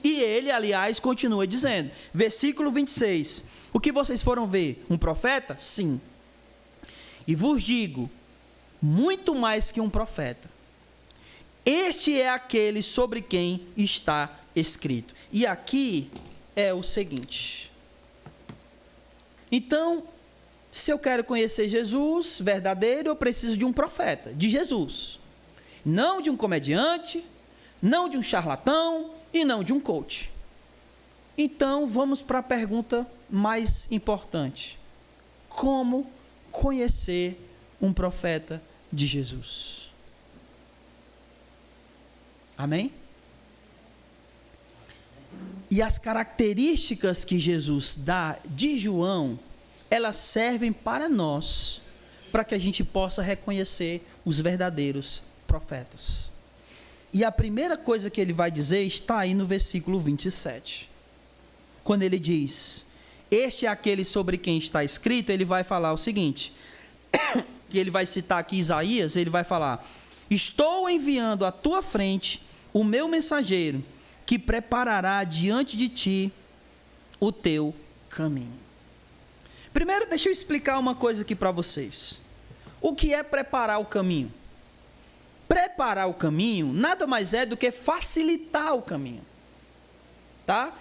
ele, aliás, continua dizendo, versículo 26, o que vocês foram ver? Um profeta? Sim. E vos digo, muito mais que um profeta. Este é aquele sobre quem está escrito. E aqui é o seguinte. Então, se eu quero conhecer Jesus verdadeiro, eu preciso de um profeta, de Jesus. Não de um comediante, não de um charlatão e não de um coach. Então, vamos para a pergunta mais importante. Como conhecer um profeta de Jesus? Amém? E as características que Jesus dá de João, elas servem para nós, para que a gente possa reconhecer os verdadeiros profetas. E a primeira coisa que ele vai dizer está aí no versículo 27. Quando ele diz, este é aquele sobre quem está escrito, ele vai falar o seguinte, que ele vai citar aqui Isaías, ele vai falar, estou enviando à tua frente o meu mensageiro, que preparará diante de ti o teu caminho. Primeiro, deixa eu explicar uma coisa aqui para vocês. O que é preparar o caminho? Preparar o caminho nada mais é do que facilitar o caminho. Tá?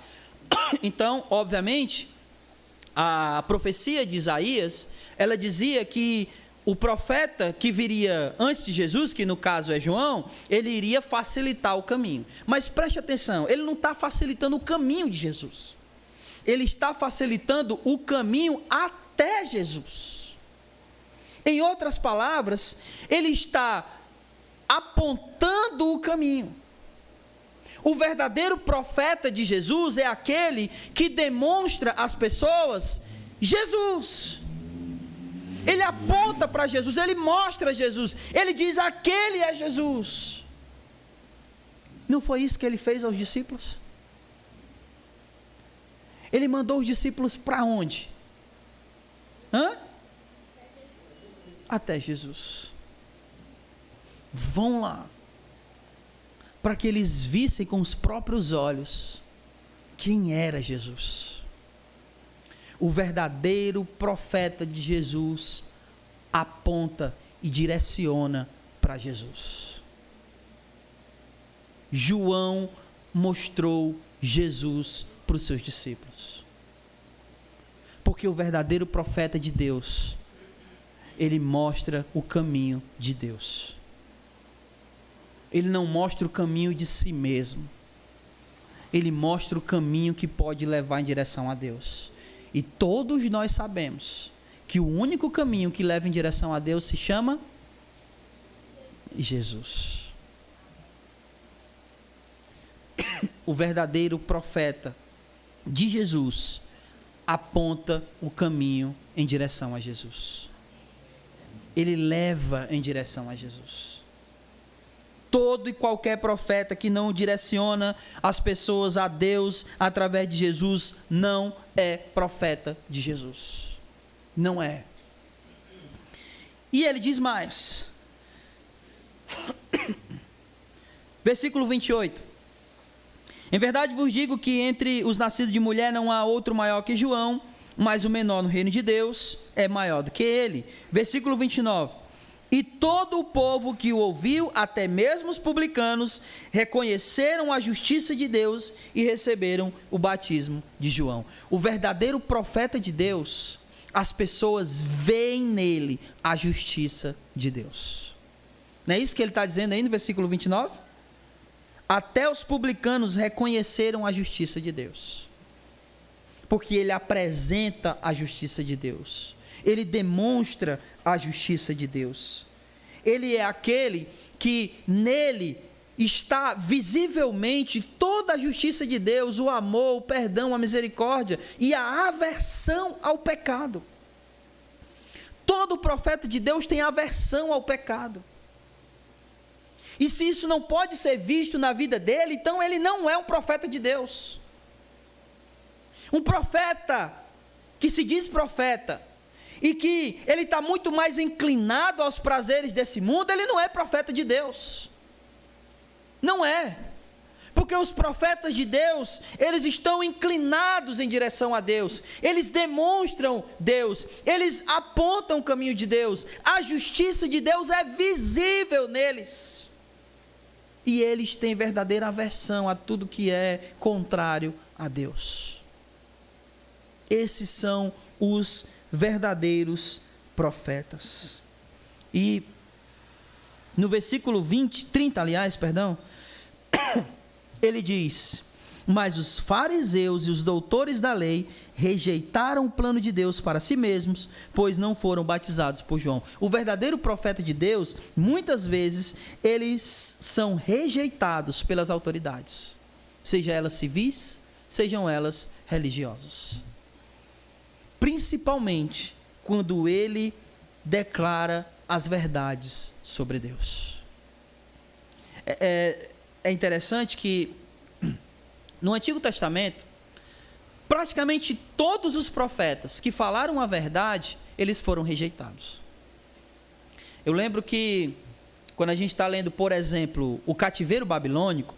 Então, obviamente, a profecia de Isaías, ela dizia que o profeta que viria antes de Jesus, que no caso é João, ele iria facilitar o caminho. Mas preste atenção, ele não está facilitando o caminho de Jesus. Ele está facilitando o caminho até Jesus. Em outras palavras, ele está apontando o caminho. O verdadeiro profeta de Jesus é aquele que demonstra às pessoas Jesus. Ele aponta para Jesus, ele mostra Jesus, ele diz: aquele é Jesus. Não foi isso que ele fez aos discípulos? Ele mandou os discípulos para onde? Até Jesus. Vão lá, para que eles vissem com os próprios olhos quem era Jesus. O verdadeiro profeta de Jesus aponta e direciona para Jesus. João mostrou Jesus para os seus discípulos. Porque o verdadeiro profeta de Deus, ele mostra o caminho de Deus. Ele não mostra o caminho de si mesmo. Ele mostra o caminho que pode levar em direção a Deus. E todos nós sabemos que o único caminho que leva em direção a Deus se chama Jesus. O verdadeiro profeta de Jesus aponta o caminho em direção a Jesus. Ele leva em direção a Jesus. Todo e qualquer profeta que não direciona as pessoas a Deus através de Jesus não é profeta de Jesus. Não é. E ele diz mais. Versículo 28. Em verdade vos digo que entre os nascidos de mulher não há outro maior que João, mas o menor no reino de Deus é maior do que ele. Versículo 29. E todo o povo que o ouviu, até mesmo os publicanos, reconheceram a justiça de Deus e receberam o batismo de João. O verdadeiro profeta de Deus, as pessoas veem nele a justiça de Deus. Não é isso que ele está dizendo aí no versículo 29? Até os publicanos reconheceram a justiça de Deus. Porque ele apresenta a justiça de Deus. Ele demonstra a justiça de Deus. Ele é aquele que nele está visivelmente toda a justiça de Deus, o amor, o perdão, a misericórdia e a aversão ao pecado. Todo profeta de Deus tem aversão ao pecado. E se isso não pode ser visto na vida dele, então ele não é um profeta de Deus. Um profeta que se diz profeta e que ele está muito mais inclinado aos prazeres desse mundo, ele não é profeta de Deus. Não é. Porque os profetas de Deus, eles estão inclinados em direção a Deus. Eles demonstram Deus. Eles apontam o caminho de Deus. A justiça de Deus é visível neles. E eles têm verdadeira aversão a tudo que é contrário a Deus. Esses são os verdadeiros profetas. E no versículo 30, ele diz: mas os fariseus e os doutores da lei rejeitaram o plano de Deus para si mesmos, pois não foram batizados por João. O verdadeiro profeta de Deus, muitas vezes, eles são rejeitados pelas autoridades, seja elas civis, sejam elas religiosas. Principalmente quando ele declara as verdades sobre Deus. É interessante que no Antigo Testamento, praticamente todos os profetas que falaram a verdade, eles foram rejeitados. Eu lembro que, quando a gente está lendo, por exemplo, o cativeiro babilônico,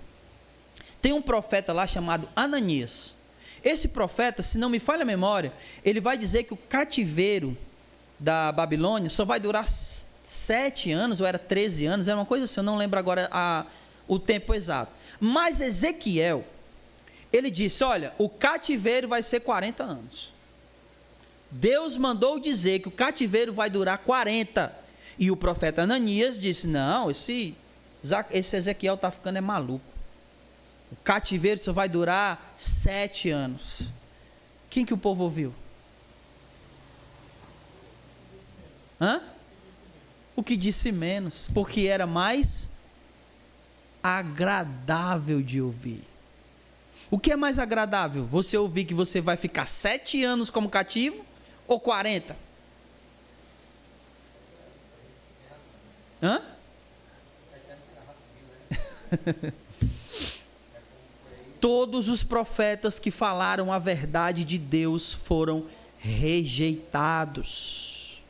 tem um profeta lá chamado Ananias. Esse profeta, se não me falha a memória, ele vai dizer que o cativeiro da Babilônia só vai durar 7 anos, ou era 13 anos, era uma coisa assim, eu não lembro agora o tempo exato. Mas Ezequiel, ele disse: olha, o cativeiro vai ser 40 anos. Deus mandou dizer que o cativeiro vai durar 40. E o profeta Ananias disse: não, esse Ezequiel está ficando maluco. O cativeiro só vai durar 7 anos. Quem que o povo ouviu? O que disse menos, porque era mais agradável de ouvir. O que é mais agradável? Você ouvir que você vai ficar 7 anos como cativo ou 40? Hã? Todos os profetas que falaram a verdade de Deus foram rejeitados.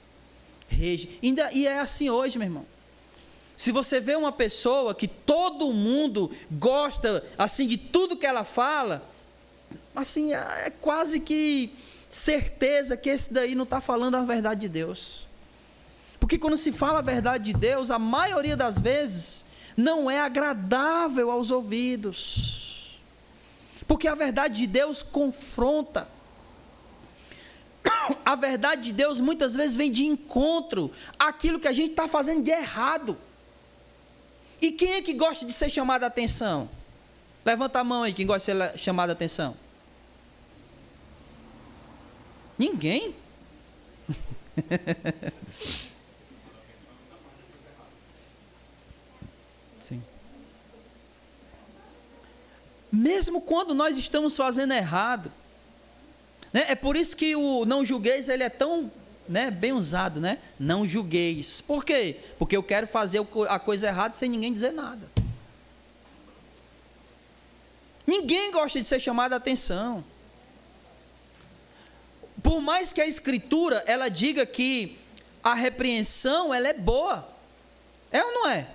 E é assim hoje, meu irmão. Se você vê uma pessoa que todo mundo gosta assim de tudo que ela fala, assim, é quase que certeza que esse daí não está falando a verdade de Deus. Porque quando se fala a verdade de Deus, a maioria das vezes não é agradável aos ouvidos. Porque a verdade de Deus confronta. A verdade de Deus muitas vezes vem de encontro àquilo que a gente está fazendo de errado. E quem é que gosta de ser chamado a atenção? Levanta a mão aí, quem gosta de ser chamado a atenção. Ninguém? Sim. Mesmo quando nós estamos fazendo errado, né? É por isso que o não julgueis, ele é tão, né, bem usado, né? Não julgueis. Por quê? Porque eu quero fazer a coisa errada sem ninguém dizer nada. Ninguém gosta de ser chamado a atenção. Por mais que a Escritura, ela diga que a repreensão, ela é boa. É ou não é?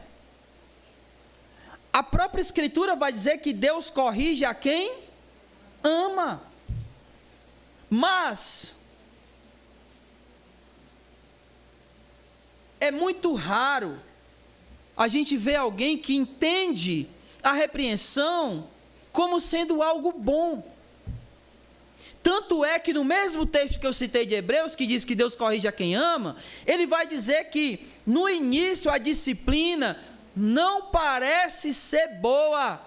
A própria Escritura vai dizer que Deus corrige a quem ama. Mas é muito raro a gente ver alguém que entende a repreensão como sendo algo bom. Tanto é que no mesmo texto que eu citei de Hebreus, que diz que Deus corrige a quem ama, ele vai dizer que no início a disciplina não parece ser boa.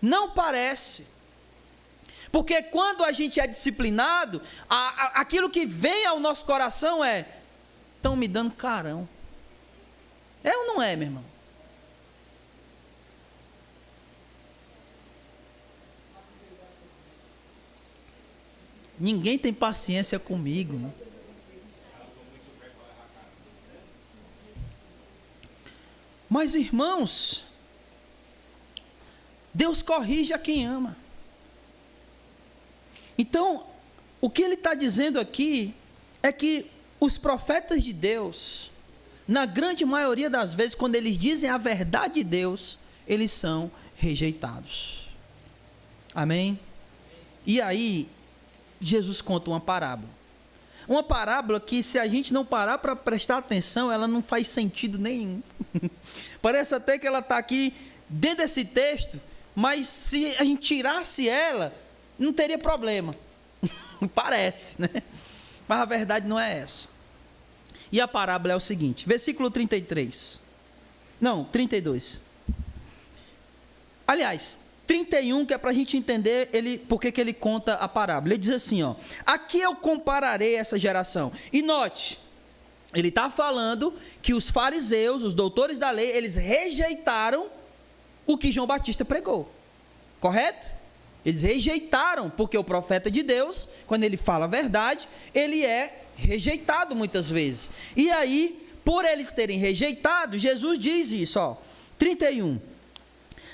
Não parece. Porque quando a gente é disciplinado, aquilo que vem ao nosso coração é: estão me dando carão. É ou não é, meu irmão? Ninguém tem paciência comigo, né? Mas, irmãos, Deus corrige a quem ama. Então, o que ele está dizendo aqui é que os profetas de Deus, na grande maioria das vezes, quando eles dizem a verdade de Deus, eles são rejeitados. Amém? E aí, Jesus conta uma parábola. Uma parábola que, se a gente não parar para prestar atenção, ela não faz sentido nenhum. Parece até que ela está aqui dentro desse texto, mas se a gente tirasse ela, não teria problema. Parece, né? Mas a verdade não é essa. E a parábola é o seguinte, versículo 32. Não, 32. Aliás, 31, que é para a gente entender por que ele conta a parábola. Ele diz assim, ó: aqui eu compararei essa geração. E note, ele está falando que os fariseus, os doutores da lei, eles rejeitaram o que João Batista pregou. Correto? Eles rejeitaram, porque o profeta de Deus, quando ele fala a verdade, ele é rejeitado muitas vezes. E aí, por eles terem rejeitado, Jesus diz isso, ó, 31.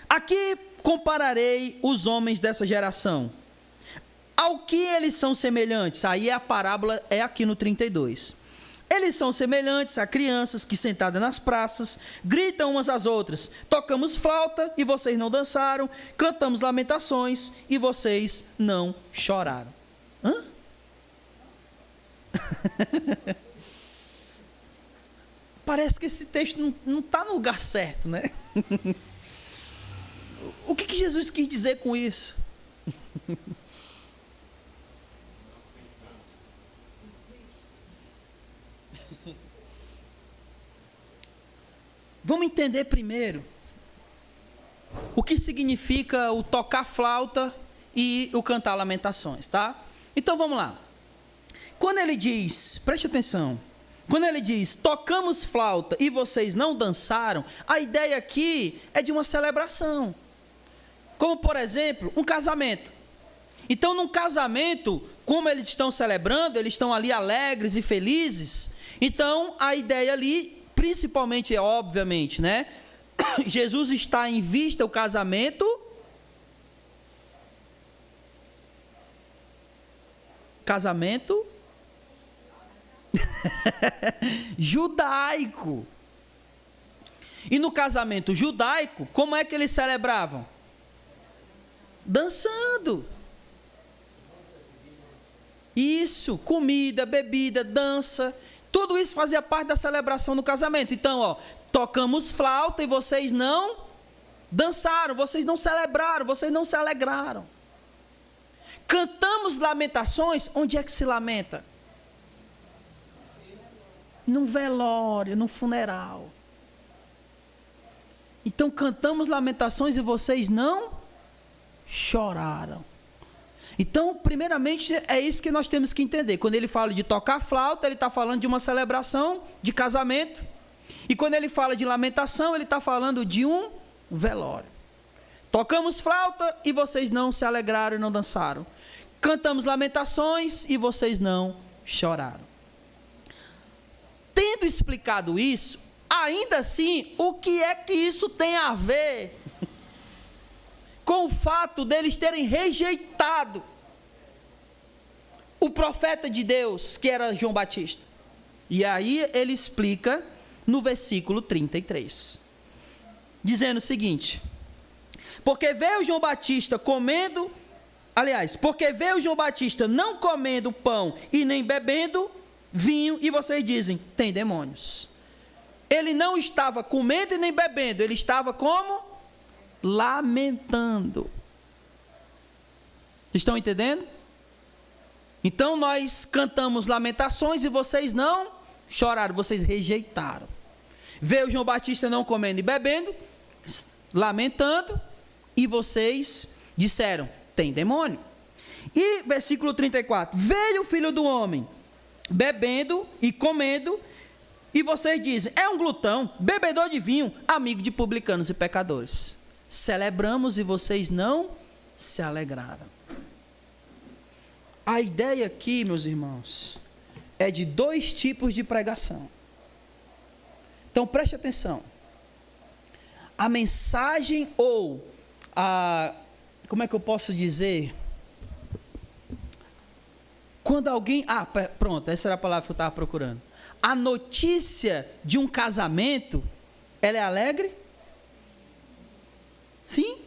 Aqui compararei os homens dessa geração. Ao que eles são semelhantes? Aí a parábola é aqui no 32. Eles são semelhantes a crianças que, sentadas nas praças, gritam umas às outras: tocamos flauta e vocês não dançaram, cantamos lamentações e vocês não choraram. Hã? Parece que esse texto não está no lugar certo, né? O que Jesus quis dizer com isso? Vamos entender primeiro o que significa o tocar flauta e o cantar lamentações, tá? Então vamos lá. Quando ele diz, preste atenção, Quando ele diz, tocamos flauta e vocês não dançaram, a ideia aqui é de uma celebração. Como, por exemplo, um casamento. Então, num casamento, como eles estão celebrando, eles estão ali alegres e felizes. Então, a ideia ali, principalmente, é obviamente, né? Jesus está em vista o casamento judaico. E no casamento judaico, como é que eles celebravam? Dançando. Isso, comida, bebida, dança, tudo isso fazia parte da celebração do casamento. Então, tocamos flauta e vocês não dançaram, vocês não celebraram, vocês não se alegraram. Cantamos lamentações, onde é que se lamenta? Num velório, num funeral. Então cantamos lamentações e vocês não choraram. Então, primeiramente, é isso que nós temos que entender. Quando ele fala de tocar flauta, ele está falando de uma celebração de casamento. E quando ele fala de lamentação, ele está falando de um velório. Tocamos flauta e vocês não se alegraram e não dançaram. Cantamos lamentações e vocês não choraram. Tendo explicado isso, ainda assim, o que é que isso tem a ver com o fato deles terem rejeitado o profeta de Deus, que era João Batista? E aí ele explica no versículo 33, dizendo o seguinte: porque veio João Batista não comendo pão e nem bebendo vinho, e vocês dizem, tem demônios. Ele não estava comendo e nem bebendo, ele estava como? Lamentando. Vocês estão entendendo? Então nós cantamos lamentações e vocês não choraram, vocês rejeitaram. Veio João Batista não comendo e bebendo, lamentando, e vocês disseram, tem demônio. E versículo 34, veio o Filho do Homem bebendo e comendo, e vocês dizem, é um glutão, bebedor de vinho, amigo de publicanos e pecadores. Celebramos e vocês não se alegraram. A ideia aqui, meus irmãos, é de dois tipos de pregação. Então preste atenção. A mensagem ou como é que eu posso dizer? Quando alguém... pronto, essa era a palavra que eu estava procurando. A notícia de um casamento, ela é alegre? Sim.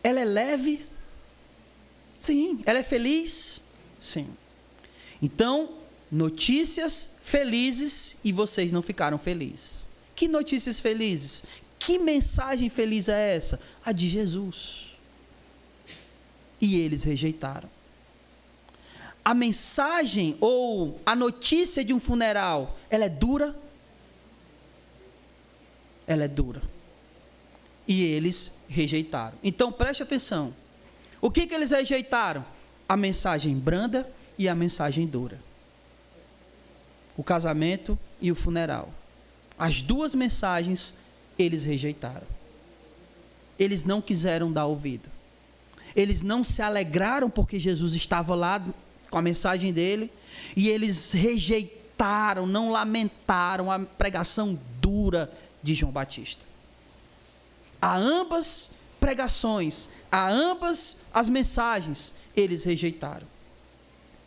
Ela é leve? Sim. Ela é feliz? Sim. Então, notícias felizes e vocês não ficaram felizes. Que notícias felizes? Que mensagem feliz é essa? A de Jesus. E eles rejeitaram. A mensagem ou a notícia de um funeral, ela é dura? Ela é dura. E eles rejeitaram. Então preste atenção. O que eles rejeitaram? A mensagem branda e a mensagem dura. O casamento e o funeral. As duas mensagens eles rejeitaram. Eles não quiseram dar ouvido. Eles não se alegraram porque Jesus estava lá com a mensagem dele, e eles rejeitaram, não lamentaram a pregação dura de João Batista. A ambas pregações, a ambas as mensagens, eles rejeitaram.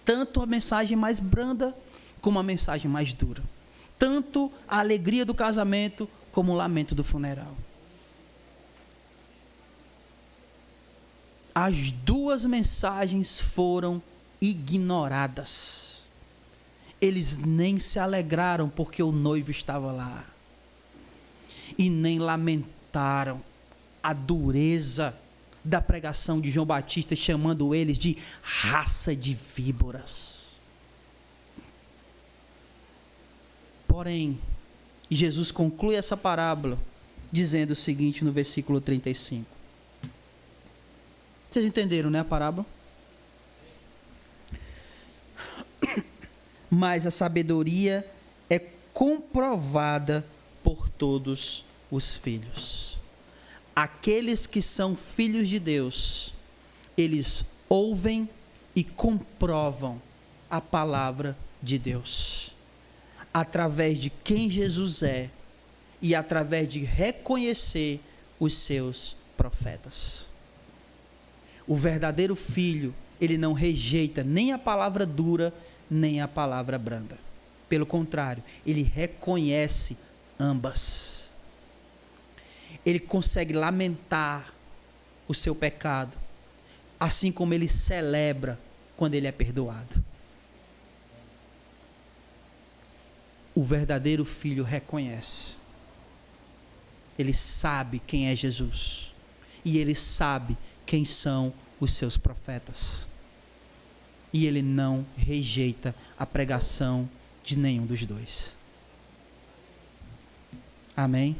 Tanto a mensagem mais branda, como a mensagem mais dura. Tanto a alegria do casamento, como o lamento do funeral. As duas mensagens foram ignoradas. Eles nem se alegraram porque o noivo estava lá. E nem lamentaram a dureza da pregação de João Batista, chamando eles de raça de víboras. Porém, Jesus conclui essa parábola dizendo o seguinte no versículo 35. Vocês entenderam, né, a parábola? mas a sabedoria é comprovada por todos os filhos. Aqueles que são filhos de Deus, eles ouvem e comprovam a palavra de Deus, através de quem Jesus é e através de reconhecer os seus profetas. O verdadeiro filho, ele não rejeita nem a palavra dura, nem a palavra branda. Pelo contrário, ele reconhece ambas. Ele consegue lamentar o seu pecado, assim como ele celebra quando ele é perdoado. O verdadeiro filho reconhece. Ele sabe quem é Jesus. E ele sabe quem são os seus profetas. E ele não rejeita a pregação de nenhum dos dois. Amém?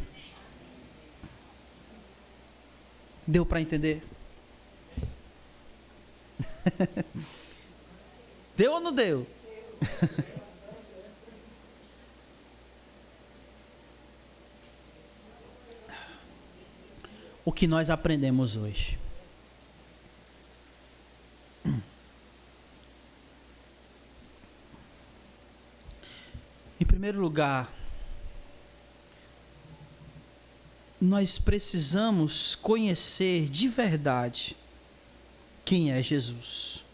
Deu para entender? Deu ou não deu? O que nós aprendemos hoje? Em primeiro lugar, nós precisamos conhecer de verdade quem é Jesus.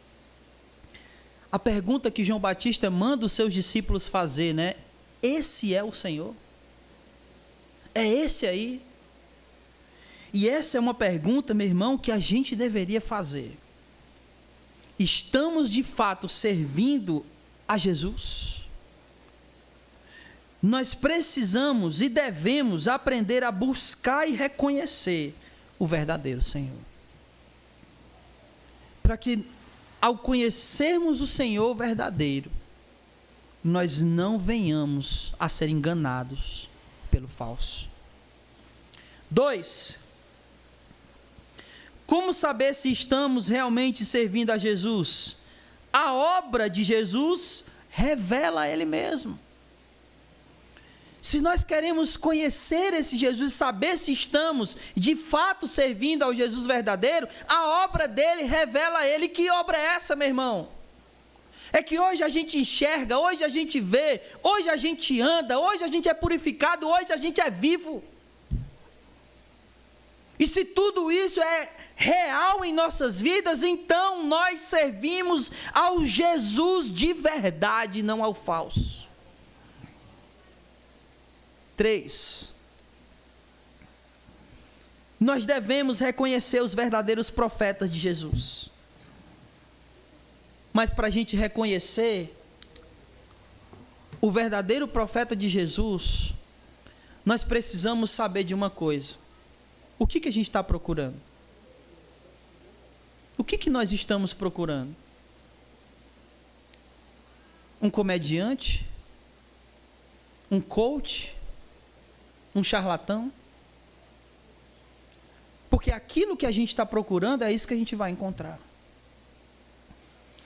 A pergunta que João Batista manda os seus discípulos fazer, né? Esse é o Senhor? É esse aí? E essa é uma pergunta, meu irmão, que a gente deveria fazer. Estamos de fato servindo a Jesus? Nós precisamos e devemos aprender a buscar e reconhecer o verdadeiro Senhor. Para que, ao conhecermos o Senhor verdadeiro, nós não venhamos a ser enganados pelo falso. 2. Como saber se estamos realmente servindo a Jesus? A obra de Jesus revela Ele mesmo. Se nós queremos conhecer esse Jesus, saber se estamos de fato servindo ao Jesus verdadeiro, a obra dele revela a Ele. Que obra é essa, meu irmão? É que hoje a gente enxerga, hoje a gente vê, hoje a gente anda, hoje a gente é purificado, hoje a gente é vivo. E se tudo isso é real em nossas vidas, então nós servimos ao Jesus de verdade, não ao falso. 3. Nós devemos reconhecer os verdadeiros profetas de Jesus. Mas para a gente reconhecer o verdadeiro profeta de Jesus, nós precisamos saber de uma coisa. O que a gente está procurando? O que nós estamos procurando? Um comediante? Um coach? Um charlatão? Porque aquilo que a gente está procurando é isso que a gente vai encontrar.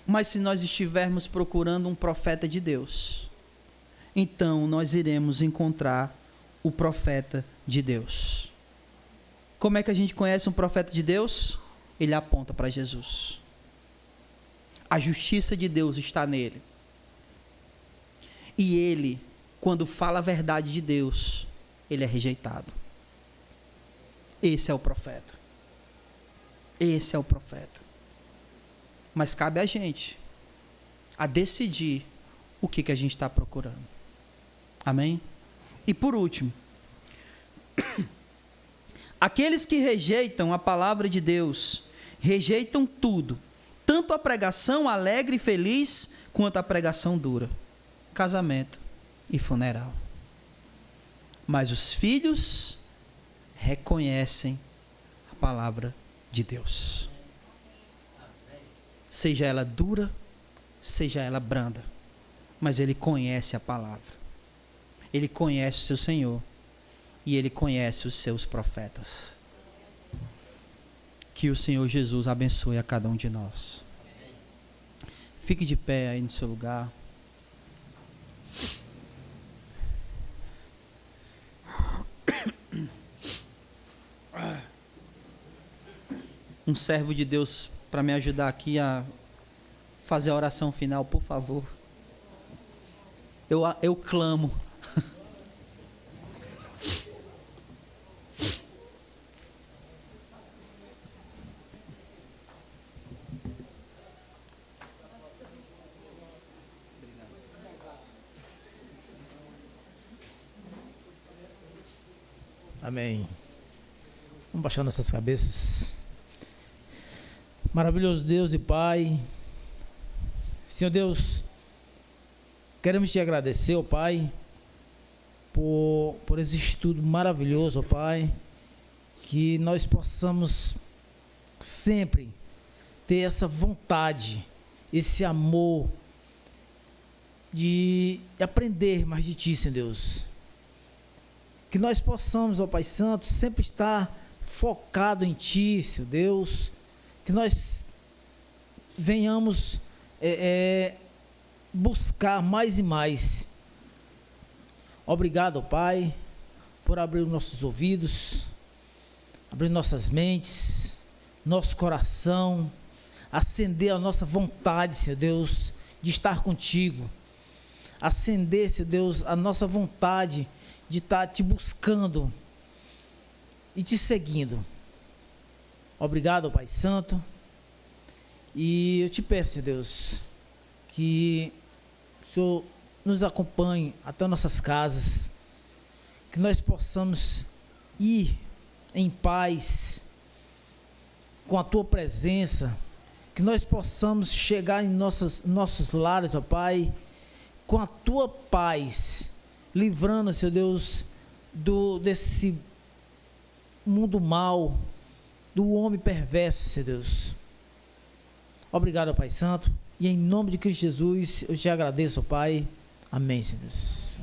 Mas se nós estivermos procurando um profeta de Deus, então nós iremos encontrar o profeta de Deus. Como é que a gente conhece um profeta de Deus? Ele aponta para Jesus. A justiça de Deus está nele. E ele, quando fala a verdade de Deus, ele é rejeitado. Esse é o profeta. Esse é o profeta. Mas cabe a gente a decidir o que a gente está procurando. Amém? E por último, aqueles que rejeitam a palavra de Deus, rejeitam tudo, tanto a pregação alegre e feliz, quanto a pregação dura, casamento e funeral. Mas os filhos reconhecem a palavra de Deus. Seja ela dura, seja ela branda, mas ele conhece a palavra. Ele conhece o seu Senhor. E ele conhece os seus profetas. Que o Senhor Jesus abençoe a cada um de nós. Fique de pé aí no seu lugar. Um servo de Deus para me ajudar aqui a fazer a oração final, por favor. Eu clamo. Amém. Vamos baixar nossas cabeças. Maravilhoso Deus e Pai, Senhor Deus, queremos te agradecer, ó Pai, por esse estudo maravilhoso, ó Pai, que nós possamos sempre ter essa vontade, esse amor de aprender mais de Ti, Senhor Deus. Que nós possamos, ó Pai Santo, sempre estar focado em Ti, Senhor Deus. Que nós venhamos buscar mais e mais. Obrigado, ó Pai, por abrir nossos ouvidos, abrir nossas mentes, nosso coração, acender a nossa vontade, Senhor Deus, de estar contigo. Acender, Senhor Deus, a nossa vontade de estar te buscando e te seguindo. Obrigado, Pai Santo. E eu te peço, Senhor Deus, que o Senhor nos acompanhe até nossas casas, que nós possamos ir em paz, com a Tua presença, que nós possamos chegar em nossos lares, ó Pai, com a Tua paz, livrando, Senhor Deus, desse mundo mau, do homem perverso, Senhor Deus. Obrigado, Pai Santo, e em nome de Cristo Jesus, eu te agradeço, Pai. Amém, Senhor Deus.